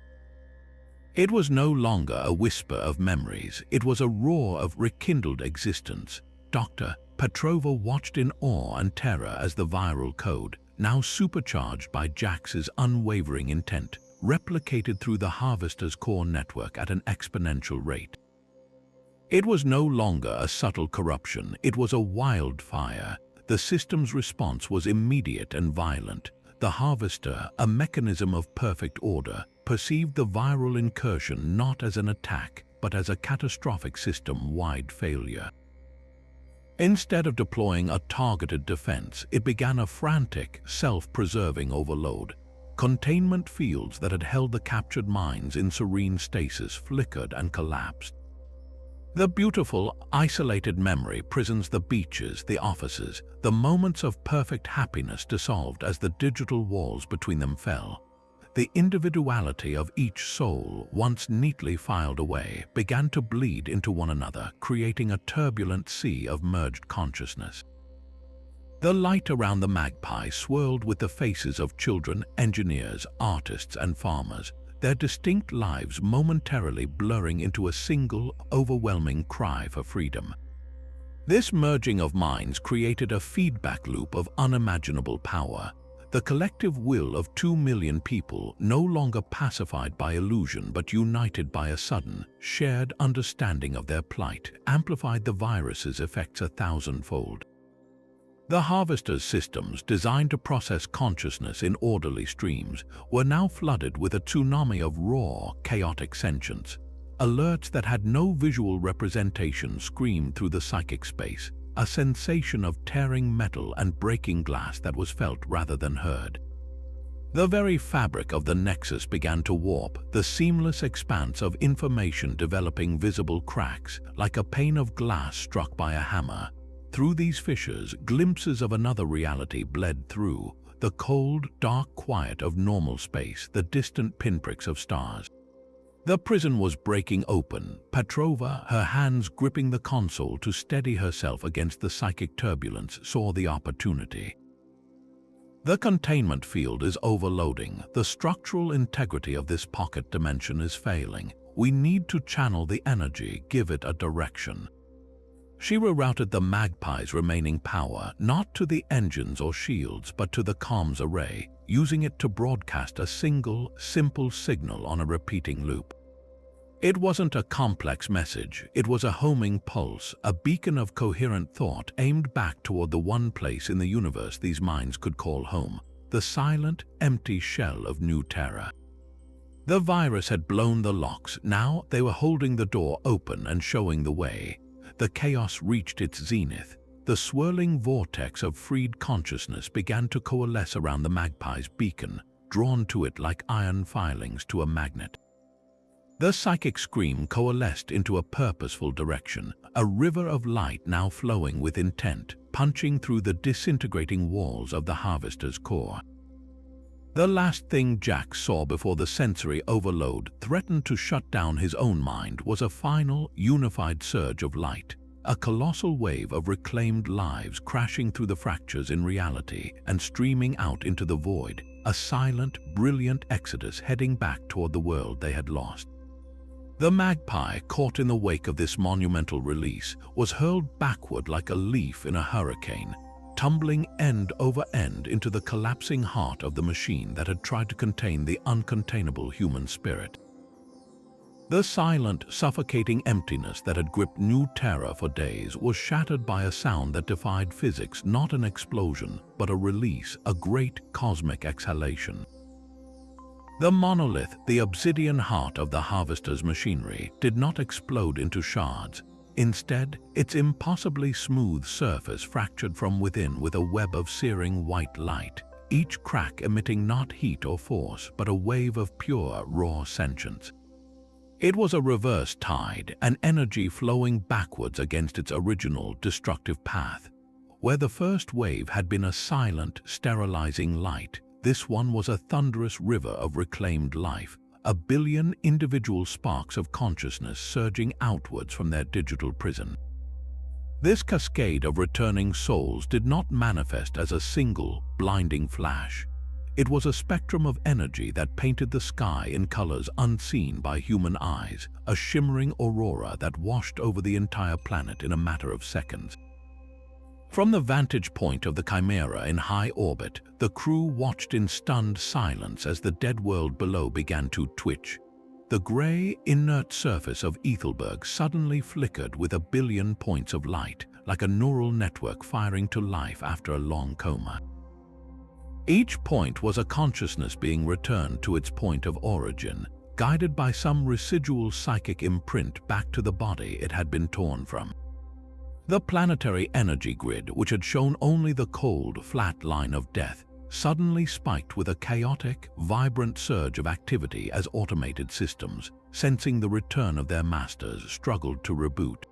It was no longer a whisper of memories, it was a roar of rekindled existence. Dr. Petrova watched in awe and terror as the viral code, now supercharged by Jax's unwavering intent, replicated through the harvester's core network at an exponential rate. It was no longer a subtle corruption, it was a wildfire. The system's response was immediate and violent. The harvester, a mechanism of perfect order, perceived the viral incursion not as an attack, but as a catastrophic system-wide failure. Instead of deploying a targeted defense, it began a frantic, self-preserving overload. Containment fields that had held the captured minds in serene stasis flickered and collapsed. The beautiful, isolated memory prisons, the beaches, the offices, the moments of perfect happiness dissolved as the digital walls between them fell. The individuality of each soul, once neatly filed away, began to bleed into one another, creating a turbulent sea of merged consciousness. The light around the magpie swirled with the faces of children, engineers, artists, and farmers, their distinct lives momentarily blurring into a single, overwhelming cry for freedom. This merging of minds created a feedback loop of unimaginable power. The collective will of 2 million people, no longer pacified by illusion but united by a sudden, shared understanding of their plight, amplified the virus's effects 1,000-fold. The harvester's systems, designed to process consciousness in orderly streams, were now flooded with a tsunami of raw, chaotic sentience. Alerts that had no visual representation screamed through the psychic space, a sensation of tearing metal and breaking glass that was felt rather than heard. The very fabric of the nexus began to warp, the seamless expanse of information developing visible cracks, like a pane of glass struck by a hammer. Through these fissures, glimpses of another reality bled through, the cold, dark quiet of normal space, the distant pinpricks of stars. The prison was breaking open, Petrova, her hands gripping the console to steady herself against the psychic turbulence, saw the opportunity. The containment field is overloading. The structural integrity of this pocket dimension is failing. We need to channel the energy, give it a direction. She rerouted the magpie's remaining power, not to the engines or shields, but to the comms array, using it to broadcast a single, simple signal on a repeating loop. It wasn't a complex message, it was a homing pulse, a beacon of coherent thought aimed back toward the one place in the universe these minds could call home, the silent, empty shell of New Terra. The virus had blown the locks, now they were holding the door open and showing the way. The chaos reached its zenith. The swirling vortex of freed consciousness began to coalesce around the magpie's beacon, drawn to it like iron filings to a magnet. The psychic scream coalesced into a purposeful direction, a river of light now flowing with intent, punching through the disintegrating walls of the Harvester's core. The last thing Jack saw before the sensory overload threatened to shut down his own mind was a final, unified surge of light, a colossal wave of reclaimed lives crashing through the fractures in reality and streaming out into the void, a silent, brilliant exodus heading back toward the world they had lost. The magpie, caught in the wake of this monumental release, was hurled backward like a leaf in a hurricane, tumbling end over end into the collapsing heart of the machine that had tried to contain the uncontainable human spirit. The silent, suffocating emptiness that had gripped New Terra for days was shattered by a sound that defied physics, not an explosion, but a release, a great cosmic exhalation. The monolith, the obsidian heart of the Harvester's machinery, did not explode into shards. Instead, its impossibly smooth surface fractured from within with a web of searing white light, each crack emitting not heat or force, but a wave of pure, raw sentience. It was a reverse tide, an energy flowing backwards against its original destructive path. Where the first wave had been a silent, sterilizing light, this one was a thunderous river of reclaimed life, a billion individual sparks of consciousness surging outwards from their digital prison. This cascade of returning souls did not manifest as a single, blinding flash. It was a spectrum of energy that painted the sky in colors unseen by human eyes, a shimmering aurora that washed over the entire planet in a matter of seconds. From the vantage point of the Chimera in high orbit, the crew watched in stunned silence as the dead world below began to twitch. The gray, inert surface of Ethelberg suddenly flickered with a billion points of light, like a neural network firing to life after a long coma. Each point was a consciousness being returned to its point of origin, guided by some residual psychic imprint back to the body it had been torn from. The planetary energy grid, which had shown only the cold, flat line of death, suddenly spiked with a chaotic, vibrant surge of activity as automated systems, sensing the return of their masters, struggled to reboot.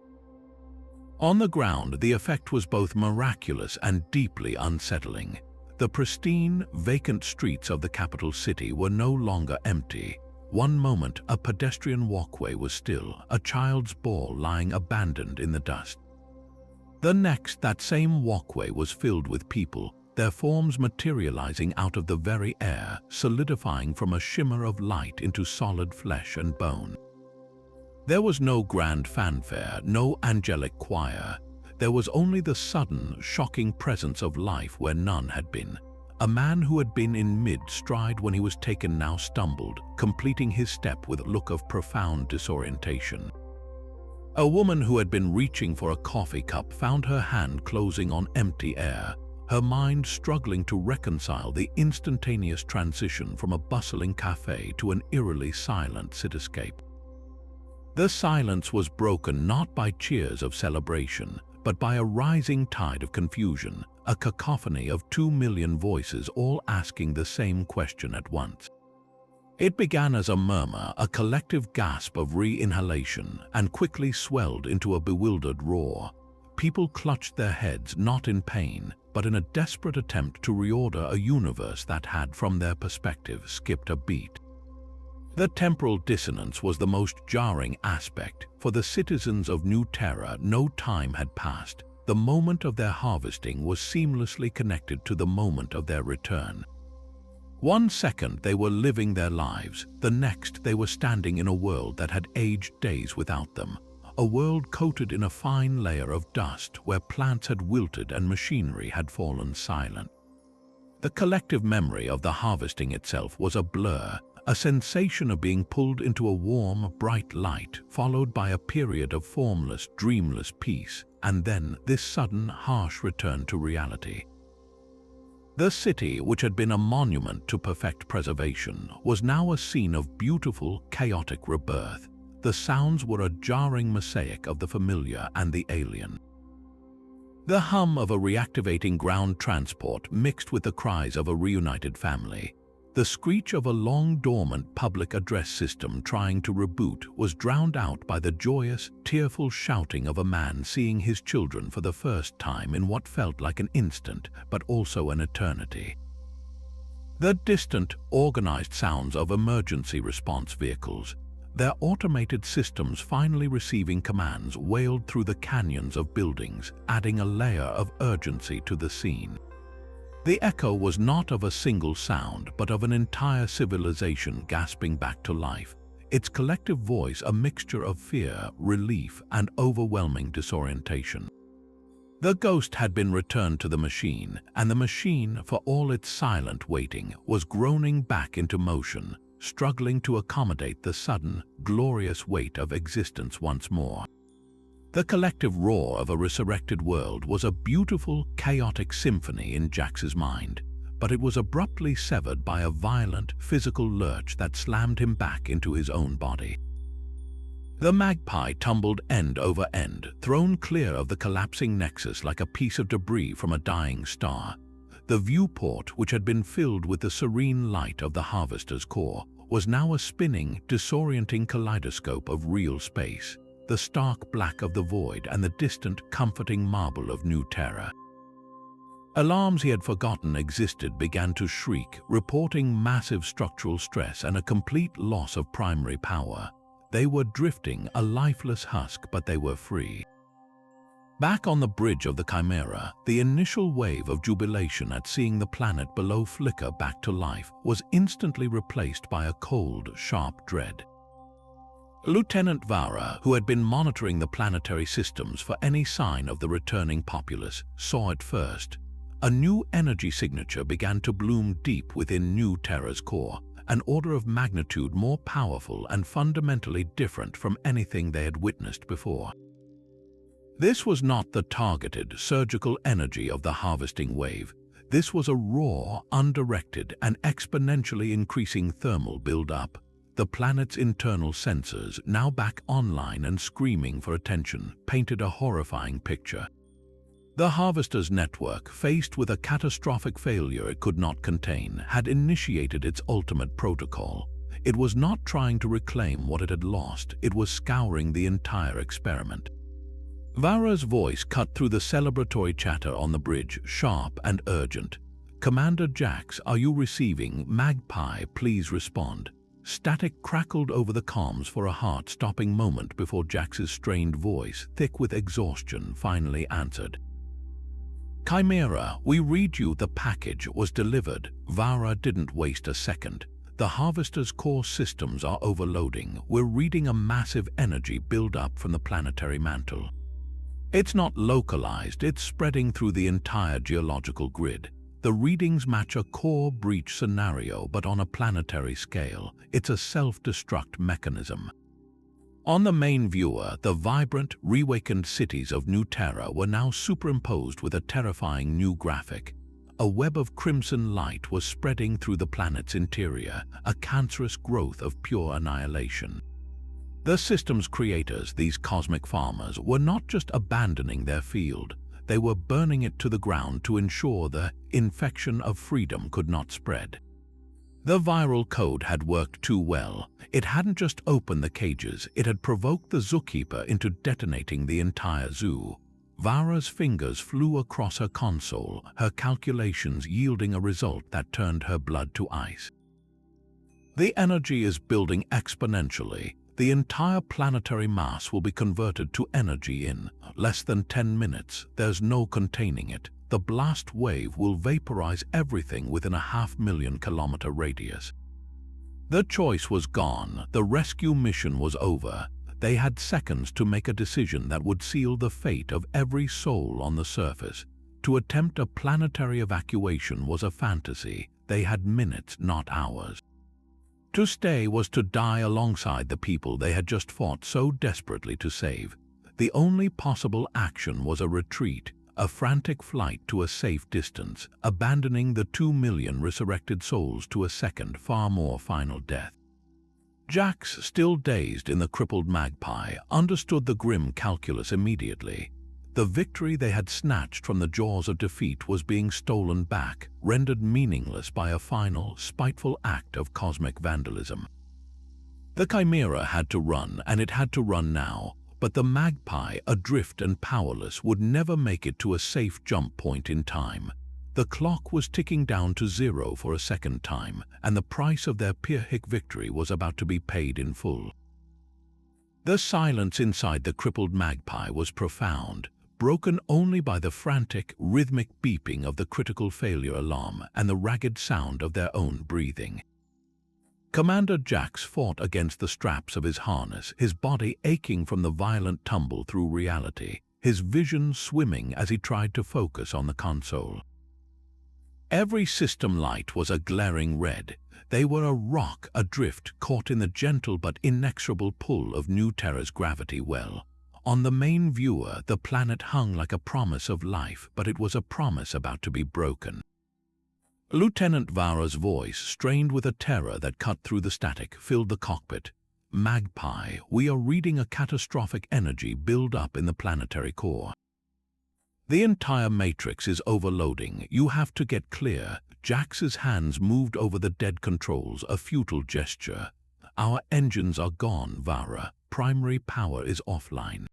On the ground, the effect was both miraculous and deeply unsettling. The pristine, vacant streets of the capital city were no longer empty. One moment, a pedestrian walkway was still, a child's ball lying abandoned in the dust. The next, that same walkway was filled with people, their forms materializing out of the very air, solidifying from a shimmer of light into solid flesh and bone. There was no grand fanfare, no angelic choir. There was only the sudden, shocking presence of life where none had been. A man who had been in mid-stride when he was taken now stumbled, completing his step with a look of profound disorientation. A woman who had been reaching for a coffee cup found her hand closing on empty air, her mind struggling to reconcile the instantaneous transition from a bustling cafe to an eerily silent cityscape. The silence was broken not by cheers of celebration, but by a rising tide of confusion, a cacophony of 2 million voices all asking the same question at once. It began as a murmur, a collective gasp of re-inhalation, and quickly swelled into a bewildered roar. People clutched their heads not in pain, but in a desperate attempt to reorder a universe that had, from their perspective, skipped a beat. The temporal dissonance was the most jarring aspect. For the citizens of New Terra, no time had passed. The moment of their harvesting was seamlessly connected to the moment of their return. 1 second they were living their lives, the next they were standing in a world that had aged days without them, a world coated in a fine layer of dust where plants had wilted and machinery had fallen silent. The collective memory of the harvesting itself was a blur, a sensation of being pulled into a warm, bright light, followed by a period of formless, dreamless peace, and then this sudden, harsh return to reality. The city, which had been a monument to perfect preservation, was now a scene of beautiful, chaotic rebirth. The sounds were a jarring mosaic of the familiar and the alien. The hum of a reactivating ground transport mixed with the cries of a reunited family. The screech of a long-dormant public address system trying to reboot was drowned out by the joyous, tearful shouting of a man seeing his children for the first time in what felt like an instant, but also an eternity. The distant, organized sounds of emergency response vehicles, their automated systems finally receiving commands, wailed through the canyons of buildings, adding a layer of urgency to the scene. The echo was not of a single sound, but of an entire civilization gasping back to life, its collective voice a mixture of fear, relief, and overwhelming disorientation. The ghost had been returned to the machine, and the machine, for all its silent waiting, was groaning back into motion, struggling to accommodate the sudden, glorious weight of existence once more. The collective roar of a resurrected world was a beautiful, chaotic symphony in Jax's mind, but it was abruptly severed by a violent, physical lurch that slammed him back into his own body. The magpie tumbled end over end, thrown clear of the collapsing nexus like a piece of debris from a dying star. The viewport, which had been filled with the serene light of the Harvester's core, was now a spinning, disorienting kaleidoscope of real space, the stark black of the void and the distant, comforting marble of New Terra. Alarms he had forgotten existed began to shriek, reporting massive structural stress and a complete loss of primary power. They were drifting, a lifeless husk, but they were free. Back on the bridge of the Chimera, the initial wave of jubilation at seeing the planet below flicker back to life was instantly replaced by a cold, sharp dread. Lieutenant Vara, who had been monitoring the planetary systems for any sign of the returning populace, saw it first. A new energy signature began to bloom deep within New Terra's core, an order of magnitude more powerful and fundamentally different from anything they had witnessed before. This was not the targeted, surgical energy of the harvesting wave. This was a raw, undirected, and exponentially increasing thermal build-up. The planet's internal sensors, now back online and screaming for attention, painted a horrifying picture. The Harvester's network, faced with a catastrophic failure it could not contain, had initiated its ultimate protocol. It was not trying to reclaim what it had lost, it was scouring the entire experiment. Vara's voice cut through the celebratory chatter on the bridge, sharp and urgent. "Commander Jax, are you receiving? Magpie, please respond." Static crackled over the comms for a heart-stopping moment before Jax's strained voice, thick with exhaustion, finally answered. "Chimera, we read you the package was delivered." Vara didn't waste a second. "The Harvester's core systems are overloading. We're reading a massive energy build-up from the planetary mantle. It's not localized, it's spreading through the entire geological grid. The readings match a core breach scenario, but on a planetary scale. It's a self-destruct mechanism." On the main viewer, the vibrant, reawakened cities of New Terra were now superimposed with a terrifying new graphic. A web of crimson light was spreading through the planet's interior, a cancerous growth of pure annihilation. The system's creators, these cosmic farmers, were not just abandoning their field. They were burning it to the ground to ensure the infection of freedom could not spread. The viral code had worked too well. It hadn't just opened the cages, it had provoked the zookeeper into detonating the entire zoo. Vara's fingers flew across her console, her calculations yielding a result that turned her blood to ice. "The energy is building exponentially. The entire planetary mass will be converted to energy in less than 10 minutes. There's no containing it. The blast wave will vaporize everything within a 500,000-kilometer radius." The choice was gone. The rescue mission was over. They had seconds to make a decision that would seal the fate of every soul on the surface. To attempt a planetary evacuation was a fantasy. They had minutes, not hours. To stay was to die alongside the people they had just fought so desperately to save. The only possible action was a retreat, a frantic flight to a safe distance, abandoning the 2 million resurrected souls to a second, far more final death. Jax, still dazed in the crippled magpie, understood the grim calculus immediately. The victory they had snatched from the jaws of defeat was being stolen back, rendered meaningless by a final, spiteful act of cosmic vandalism. The Chimera had to run, and it had to run now, but the Magpie, adrift and powerless, would never make it to a safe jump point in time. The clock was ticking down to zero for a second time, and the price of their Pyrrhic victory was about to be paid in full. The silence inside the crippled Magpie was profound, broken only by the frantic, rhythmic beeping of the critical failure alarm and the ragged sound of their own breathing. Commander Jax fought against the straps of his harness, his body aching from the violent tumble through reality, his vision swimming as he tried to focus on the console. Every system light was a glaring red. They were a rock adrift, caught in the gentle but inexorable pull of New Terra's gravity well. On the main viewer, the planet hung like a promise of life, but it was a promise about to be broken. Lieutenant Vara's voice, strained with a terror that cut through the static, filled the cockpit. "Magpie, we are reading a catastrophic energy build up in the planetary core. The entire matrix is overloading. You have to get clear." Jax's hands moved over the dead controls, a futile gesture. "Our engines are gone, Vara. Primary power is offline."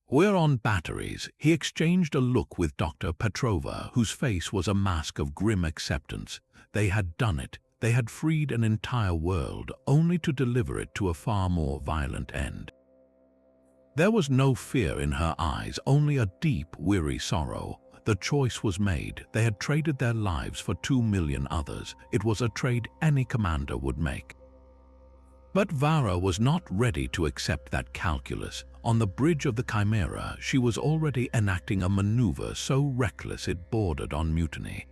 "We're on batteries." He exchanged a look with Dr. Petrova, whose face was a mask of grim acceptance. They had done it. They had freed an entire world, only to deliver it to a far more violent end. There was no fear in her eyes, only a deep, weary sorrow. The choice was made. They had traded their lives for 2 million others. It was a trade any commander would make. But Vara was not ready to accept that calculus. On the bridge of the Chimera, she was already enacting a maneuver so reckless it bordered on mutiny.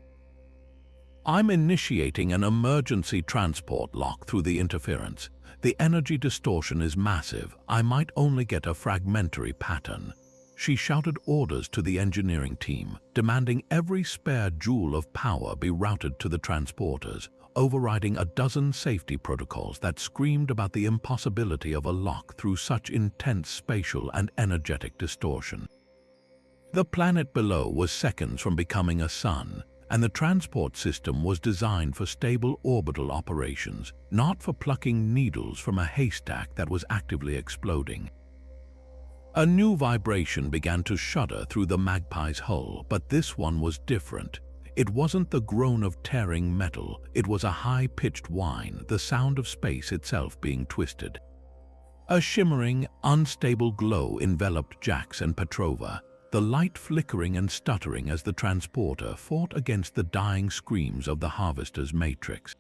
"I'm initiating an emergency transport lock through the interference. The energy distortion is massive. I might only get a fragmentary pattern." She shouted orders to the engineering team, demanding every spare joule of power be routed to the transporters, overriding a dozen safety protocols that screamed about the impossibility of a lock through such intense spatial and energetic distortion. The planet below was seconds from becoming a sun, and the transport system was designed for stable orbital operations, not for plucking needles from a haystack that was actively exploding. A new vibration began to shudder through the Magpie's hull, but this one was different. It wasn't the groan of tearing metal, it was a high-pitched whine, the sound of space itself being twisted. A shimmering, unstable glow enveloped Jax and Petrova, the light flickering and stuttering as the transporter fought against the dying screams of the Harvester's matrix.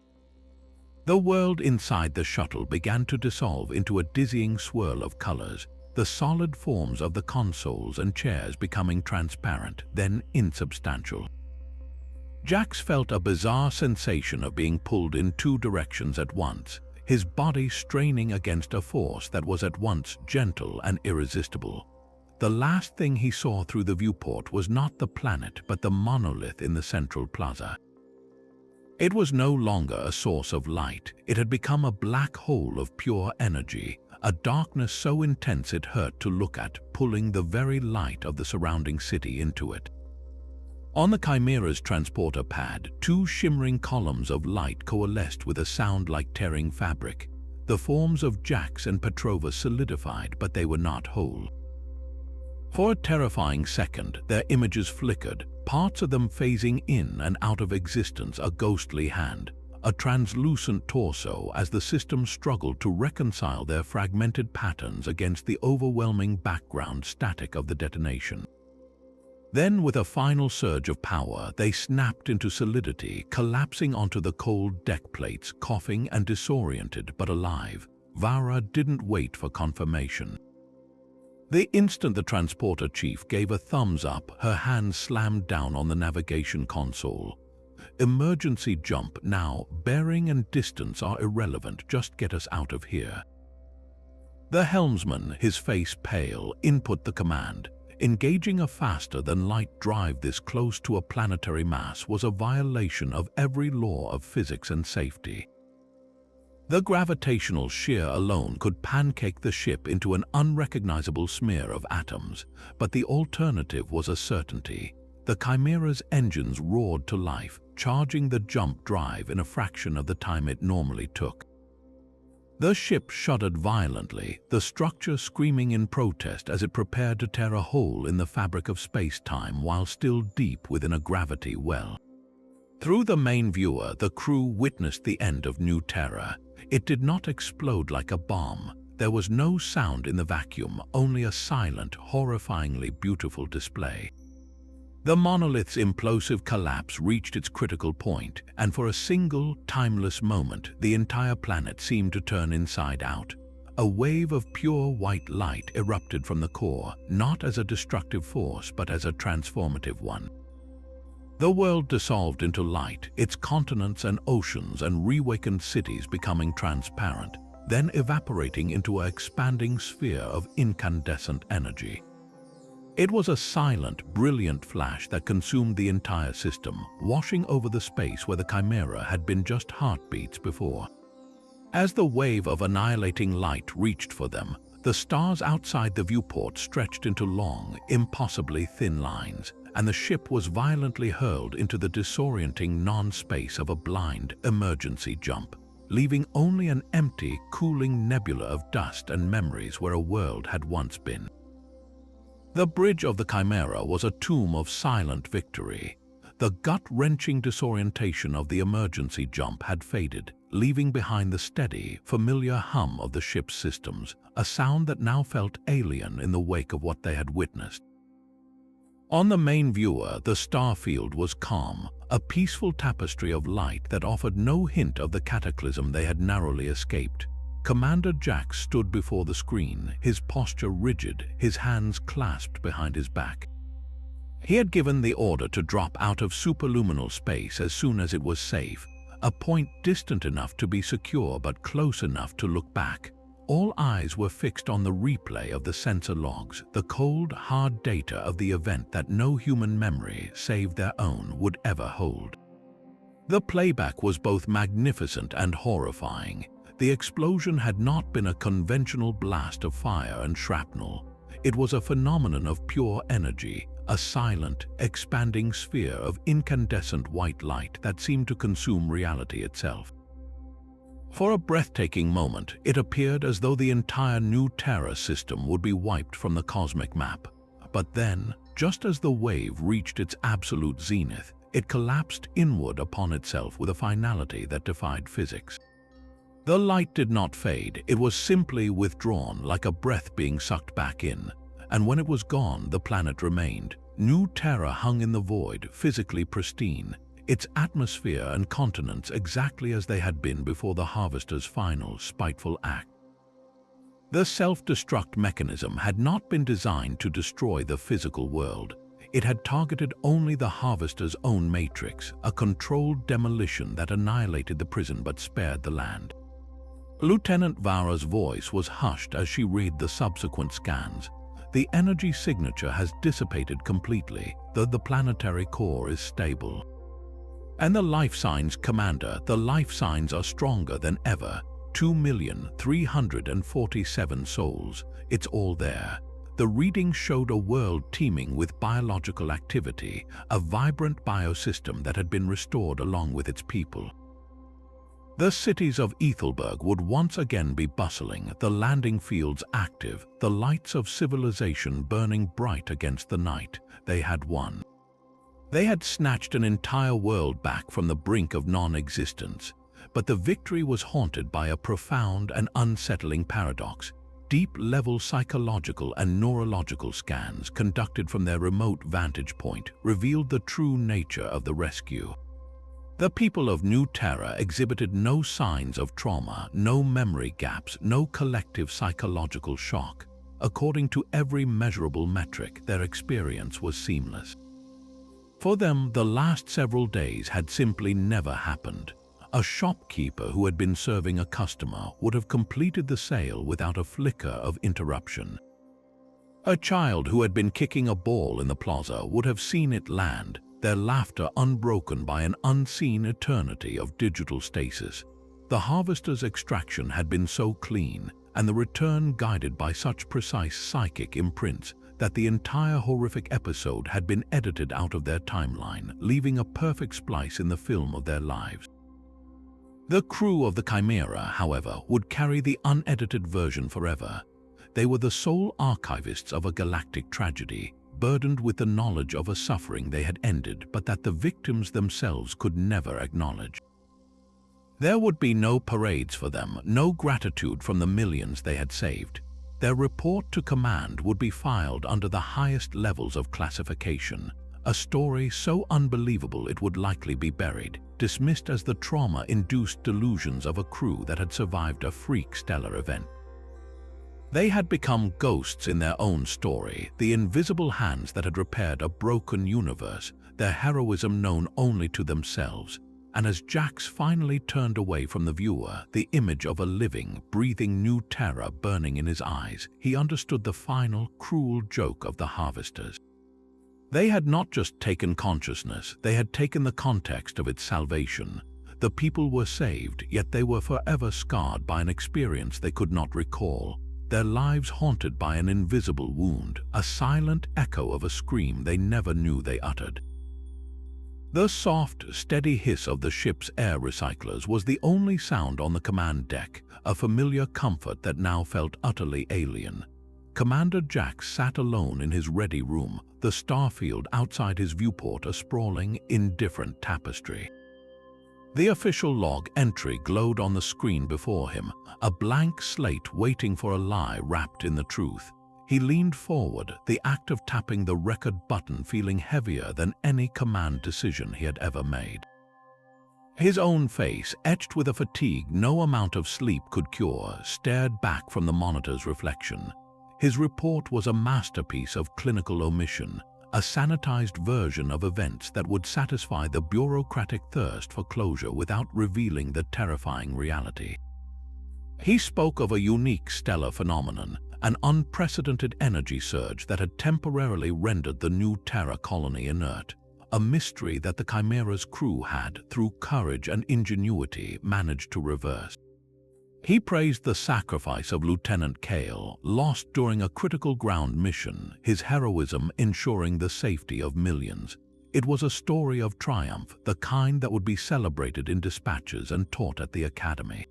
The world inside the shuttle began to dissolve into a dizzying swirl of colors, the solid forms of the consoles and chairs becoming transparent, then insubstantial. Jax felt a bizarre sensation of being pulled in 2 directions at once, his body straining against a force that was at once gentle and irresistible. The last thing he saw through the viewport was not the planet but the monolith in the central plaza. It was no longer a source of light. It had become a black hole of pure energy, a darkness so intense it hurt to look at, pulling the very light of the surrounding city into it. On the Chimera's transporter pad, 2 shimmering columns of light coalesced with a sound like tearing fabric. The forms of Jax and Petrova solidified, but they were not whole. For a terrifying second, their images flickered, parts of them phasing in and out of existence, a ghostly hand, a translucent torso, as the system struggled to reconcile their fragmented patterns against the overwhelming background static of the detonation. Then, with a final surge of power, they snapped into solidity, collapsing onto the cold deck plates, coughing and disoriented but alive. Vara didn't wait for confirmation. The instant the transporter chief gave a thumbs up, her hand slammed down on the navigation console. "Emergency jump now. Bearing and distance are irrelevant. Just get us out of here." The helmsman, his face pale, input the command. Engaging a faster-than-light drive this close to a planetary mass was a violation of every law of physics and safety. The gravitational shear alone could pancake the ship into an unrecognizable smear of atoms, but the alternative was a certainty. The Chimera's engines roared to life, charging the jump drive in a fraction of the time it normally took. The ship shuddered violently, the structure screaming in protest as it prepared to tear a hole in the fabric of space-time while still deep within a gravity well. Through the main viewer, the crew witnessed the end of New Terra. It did not explode like a bomb. There was no sound in the vacuum, only a silent, horrifyingly beautiful display. The monolith's implosive collapse reached its critical point, and for a single, timeless moment, the entire planet seemed to turn inside out. A wave of pure white light erupted from the core, not as a destructive force, but as a transformative one. The world dissolved into light, its continents and oceans and reawakened cities becoming transparent, then evaporating into an expanding sphere of incandescent energy. It was a silent, brilliant flash that consumed the entire system, washing over the space where the Chimera had been just heartbeats before. As the wave of annihilating light reached for them, the stars outside the viewport stretched into long, impossibly thin lines, and the ship was violently hurled into the disorienting non-space of a blind, emergency jump, leaving only an empty, cooling nebula of dust and memories where a world had once been. The bridge of the Chimera was a tomb of silent victory. The gut-wrenching disorientation of the emergency jump had faded, leaving behind the steady, familiar hum of the ship's systems, a sound that now felt alien in the wake of what they had witnessed. On the main viewer, the starfield was calm, a peaceful tapestry of light that offered no hint of the cataclysm they had narrowly escaped. Commander Jack stood before the screen, his posture rigid, his hands clasped behind his back. He had given the order to drop out of superluminal space as soon as it was safe, a point distant enough to be secure but close enough to look back. All eyes were fixed on the replay of the sensor logs, the cold, hard data of the event that no human memory, save their own, would ever hold. The playback was both magnificent and horrifying. The explosion had not been a conventional blast of fire and shrapnel. It was a phenomenon of pure energy, a silent, expanding sphere of incandescent white light that seemed to consume reality itself. For a breathtaking moment, it appeared as though the entire New Terra system would be wiped from the cosmic map. But then, just as the wave reached its absolute zenith, it collapsed inward upon itself with a finality that defied physics. The light did not fade, it was simply withdrawn like a breath being sucked back in, and when it was gone, the planet remained. New Terra hung in the void, physically pristine, its atmosphere and continents exactly as they had been before the Harvester's final, spiteful act. The self-destruct mechanism had not been designed to destroy the physical world. It had targeted only the Harvester's own matrix, a controlled demolition that annihilated the prison but spared the land. Lieutenant Vara's voice was hushed as she read the subsequent scans. The energy signature has dissipated completely, though the planetary core is stable. And the life signs, Commander, the life signs are stronger than ever. 2,347 souls. It's all there. The reading showed a world teeming with biological activity, a vibrant biosystem that had been restored along with its people. The cities of Ethelberg would once again be bustling, the landing fields active, the lights of civilization burning bright against the night. They had won. They had snatched an entire world back from the brink of non-existence. But the victory was haunted by a profound and unsettling paradox. Deep-level psychological and neurological scans conducted from their remote vantage point revealed the true nature of the rescue. The people of New Terra exhibited no signs of trauma, no memory gaps, no collective psychological shock. According to every measurable metric, their experience was seamless. For them, the last several days had simply never happened. A shopkeeper who had been serving a customer would have completed the sale without a flicker of interruption. A child who had been kicking a ball in the plaza would have seen it land, their laughter unbroken by an unseen eternity of digital stasis. The harvester's extraction had been so clean, and the return guided by such precise psychic imprints, that the entire horrific episode had been edited out of their timeline, leaving a perfect splice in the film of their lives. The crew of the Chimera, however, would carry the unedited version forever. They were the sole archivists of a galactic tragedy, burdened with the knowledge of a suffering they had ended but that the victims themselves could never acknowledge. There would be no parades for them, no gratitude from the millions they had saved. Their report to command would be filed under the highest levels of classification, a story so unbelievable it would likely be buried, dismissed as the trauma-induced delusions of a crew that had survived a freak stellar event. They had become ghosts in their own story, the invisible hands that had repaired a broken universe, their heroism known only to themselves. And as Jax finally turned away from the viewer, the image of a living, breathing new Terra burning in his eyes, he understood the final, cruel joke of the harvesters. They had not just taken consciousness, they had taken the context of its salvation. The people were saved, yet they were forever scarred by an experience they could not recall, their lives haunted by an invisible wound, a silent echo of a scream they never knew they uttered. The soft, steady hiss of the ship's air recyclers was the only sound on the command deck, a familiar comfort that now felt utterly alien. Commander Jax sat alone in his ready room, the starfield outside his viewport a sprawling, indifferent tapestry. The official log entry glowed on the screen before him, a blank slate waiting for a lie wrapped in the truth. He leaned forward, the act of tapping the record button feeling heavier than any command decision he had ever made. His own face, etched with a fatigue no amount of sleep could cure, stared back from the monitor's reflection. His report was a masterpiece of clinical omission, a sanitized version of events that would satisfy the bureaucratic thirst for closure without revealing the terrifying reality. He spoke of a unique stellar phenomenon, an unprecedented energy surge that had temporarily rendered the new Terra colony inert, a mystery that the Chimera's crew had, through courage and ingenuity, managed to reverse. He praised the sacrifice of Lieutenant Kale, lost during a critical ground mission, his heroism ensuring the safety of millions. It was a story of triumph, the kind that would be celebrated in dispatches and taught at the academy.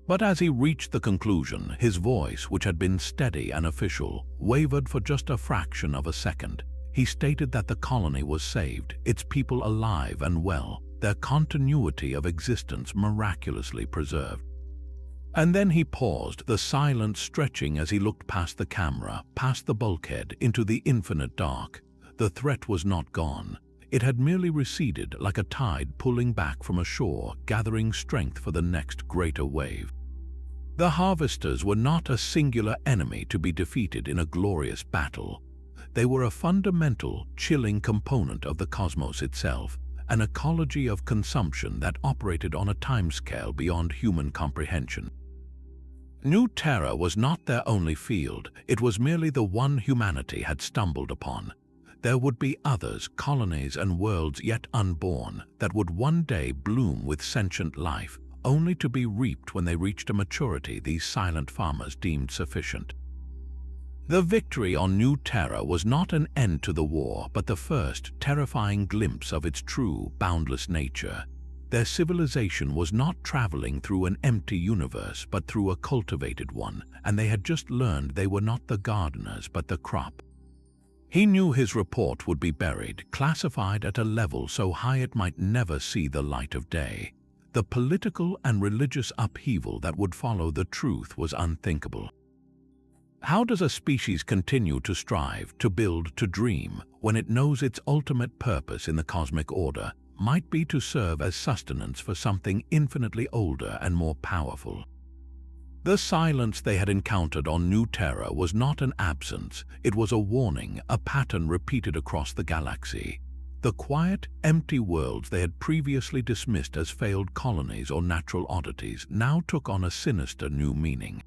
But as he reached the conclusion, his voice, which had been steady and official, wavered for just a fraction of a second. He stated that the colony was saved, its people alive and well, their continuity of existence miraculously preserved. And then he paused, the silence stretching as he looked past the camera, past the bulkhead, into the infinite dark. The threat was not gone. It had merely receded like a tide pulling back from a shore, gathering strength for the next greater wave. The harvesters were not a singular enemy to be defeated in a glorious battle. They were a fundamental, chilling component of the cosmos itself, an ecology of consumption that operated on a timescale beyond human comprehension. New Terra was not their only field, it was merely the one humanity had stumbled upon. There would be others, colonies and worlds yet unborn, that would one day bloom with sentient life, only to be reaped when they reached a maturity these silent farmers deemed sufficient. The victory on New Terra was not an end to the war, but the first terrifying glimpse of its true, boundless nature. Their civilization was not traveling through an empty universe, but through a cultivated one, and they had just learned they were not the gardeners, but the crop. He knew his report would be buried, classified at a level so high it might never see the light of day. The political and religious upheaval that would follow the truth was unthinkable. How does a species continue to strive, to build, to dream, when it knows its ultimate purpose in the cosmic order might be to serve as sustenance for something infinitely older and more powerful? The silence they had encountered on New Terra was not an absence, it was a warning, a pattern repeated across the galaxy. The quiet, empty worlds they had previously dismissed as failed colonies or natural oddities now took on a sinister new meaning.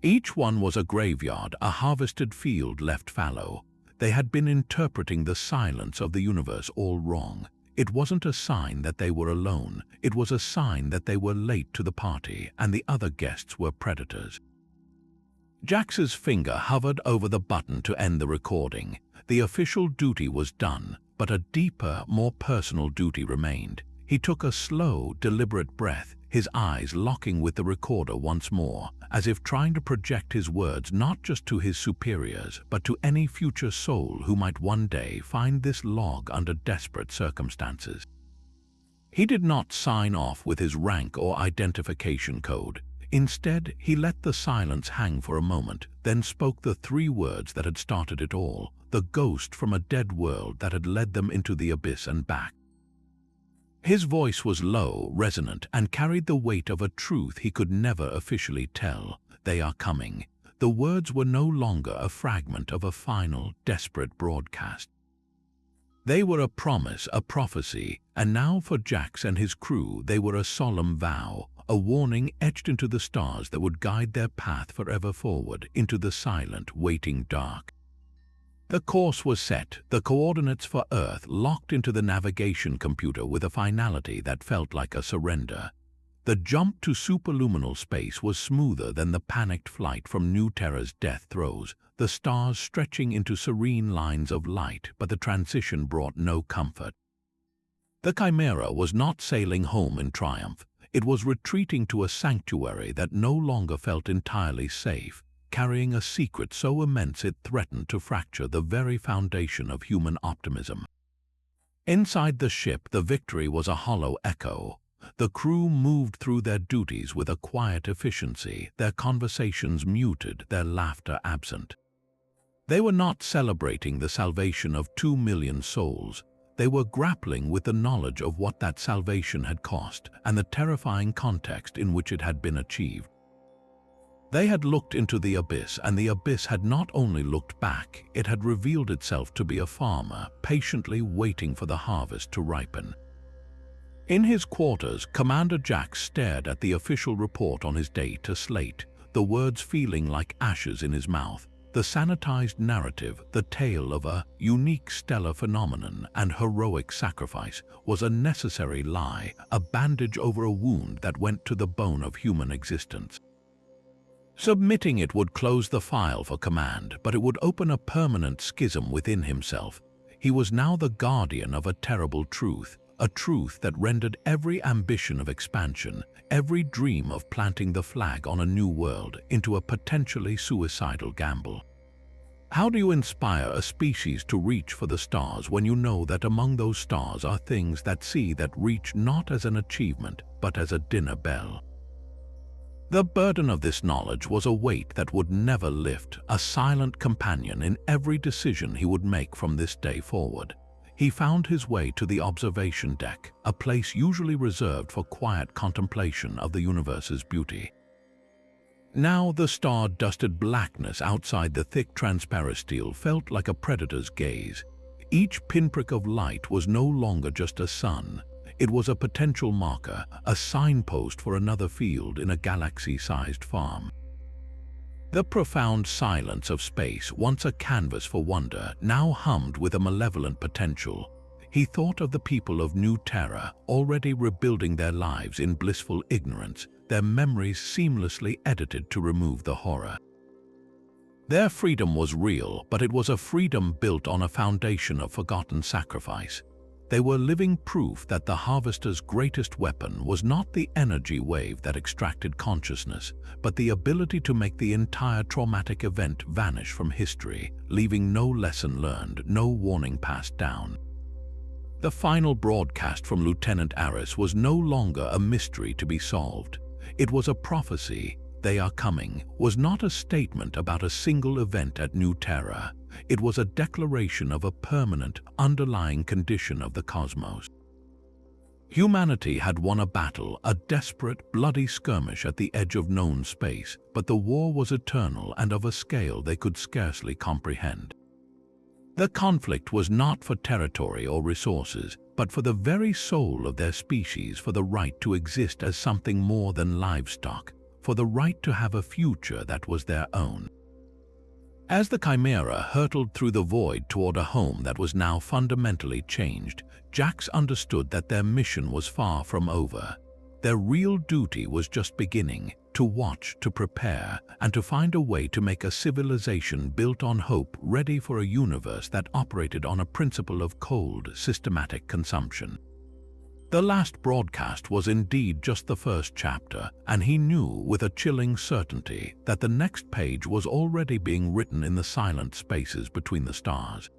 Each one was a graveyard, a harvested field left fallow. They had been interpreting the silence of the universe all wrong. It wasn't a sign that they were alone, it was a sign that they were late to the party and the other guests were predators. Jax's finger hovered over the button to end the recording. The official duty was done, but a deeper, more personal duty remained. He took a slow, deliberate breath, his eyes locking with the recorder once more, as if trying to project his words not just to his superiors, but to any future soul who might one day find this log under desperate circumstances. He did not sign off with his rank or identification code. Instead, he let the silence hang for a moment, then spoke the three words that had started it all, the ghost from a dead world that had led them into the abyss and back. His voice was low, resonant, and carried the weight of a truth he could never officially tell. They are coming. The words were no longer a fragment of a final, desperate broadcast. They were a promise, a prophecy, and now for Jax and his crew they were a solemn vow, a warning etched into the stars that would guide their path forever forward into the silent, waiting dark. The course was set, the coordinates for Earth locked into the navigation computer with a finality that felt like a surrender. The jump to superluminal space was smoother than the panicked flight from New Terra's death throes, the stars stretching into serene lines of light, but the transition brought no comfort. The Chimera was not sailing home in triumph. It was retreating to a sanctuary that no longer felt entirely safe, carrying a secret so immense it threatened to fracture the very foundation of human optimism. Inside the ship, the victory was a hollow echo. The crew moved through their duties with a quiet efficiency, their conversations muted, their laughter absent. They were not celebrating the salvation of 2 million souls. They were grappling with the knowledge of what that salvation had cost and the terrifying context in which it had been achieved. They had looked into the abyss, and the abyss had not only looked back, it had revealed itself to be a farmer, patiently waiting for the harvest to ripen. In his quarters, Commander Jax stared at the official report on his data slate, the words feeling like ashes in his mouth. The sanitized narrative, the tale of a unique stellar phenomenon and heroic sacrifice, was a necessary lie, a bandage over a wound that went to the bone of human existence. Submitting it would close the file for command, but it would open a permanent schism within himself. He was now the guardian of a terrible truth, a truth that rendered every ambition of expansion, every dream of planting the flag on a new world, into a potentially suicidal gamble. How do you inspire a species to reach for the stars when you know that among those stars are things that reach not as an achievement, but as a dinner bell? The burden of this knowledge was a weight that would never lift, a silent companion in every decision he would make from this day forward. He found his way to the observation deck, a place usually reserved for quiet contemplation of the universe's beauty. Now the star-dusted blackness outside the thick transparent steel felt like a predator's gaze. Each pinprick of light was no longer just a sun. It was a potential marker, a signpost for another field in a galaxy-sized farm. The profound silence of space, once a canvas for wonder, now hummed with a malevolent potential. He thought of the people of New Terra, already rebuilding their lives in blissful ignorance, their memories seamlessly edited to remove the horror. Their freedom was real, but it was a freedom built on a foundation of forgotten sacrifice. They were living proof that the harvester's greatest weapon was not the energy wave that extracted consciousness, but the ability to make the entire traumatic event vanish from history, leaving no lesson learned, no warning passed down. The final broadcast from Lieutenant Aris was no longer a mystery to be solved. It was a prophecy. They are coming was not a statement about a single event at New Terra. It was a declaration of a permanent, underlying condition of the cosmos. Humanity had won a battle, a desperate, bloody skirmish at the edge of known space, but the war was eternal and of a scale they could scarcely comprehend. The conflict was not for territory or resources, but for the very soul of their species, for the right to exist as something more than livestock, for the right to have a future that was their own. As the Chimera hurtled through the void toward a home that was now fundamentally changed, Jax understood that their mission was far from over. Their real duty was just beginning: to watch, to prepare, and to find a way to make a civilization built on hope ready for a universe that operated on a principle of cold, systematic consumption. The last broadcast was indeed just the first chapter, and he knew with a chilling certainty that the next page was already being written in the silent spaces between the stars.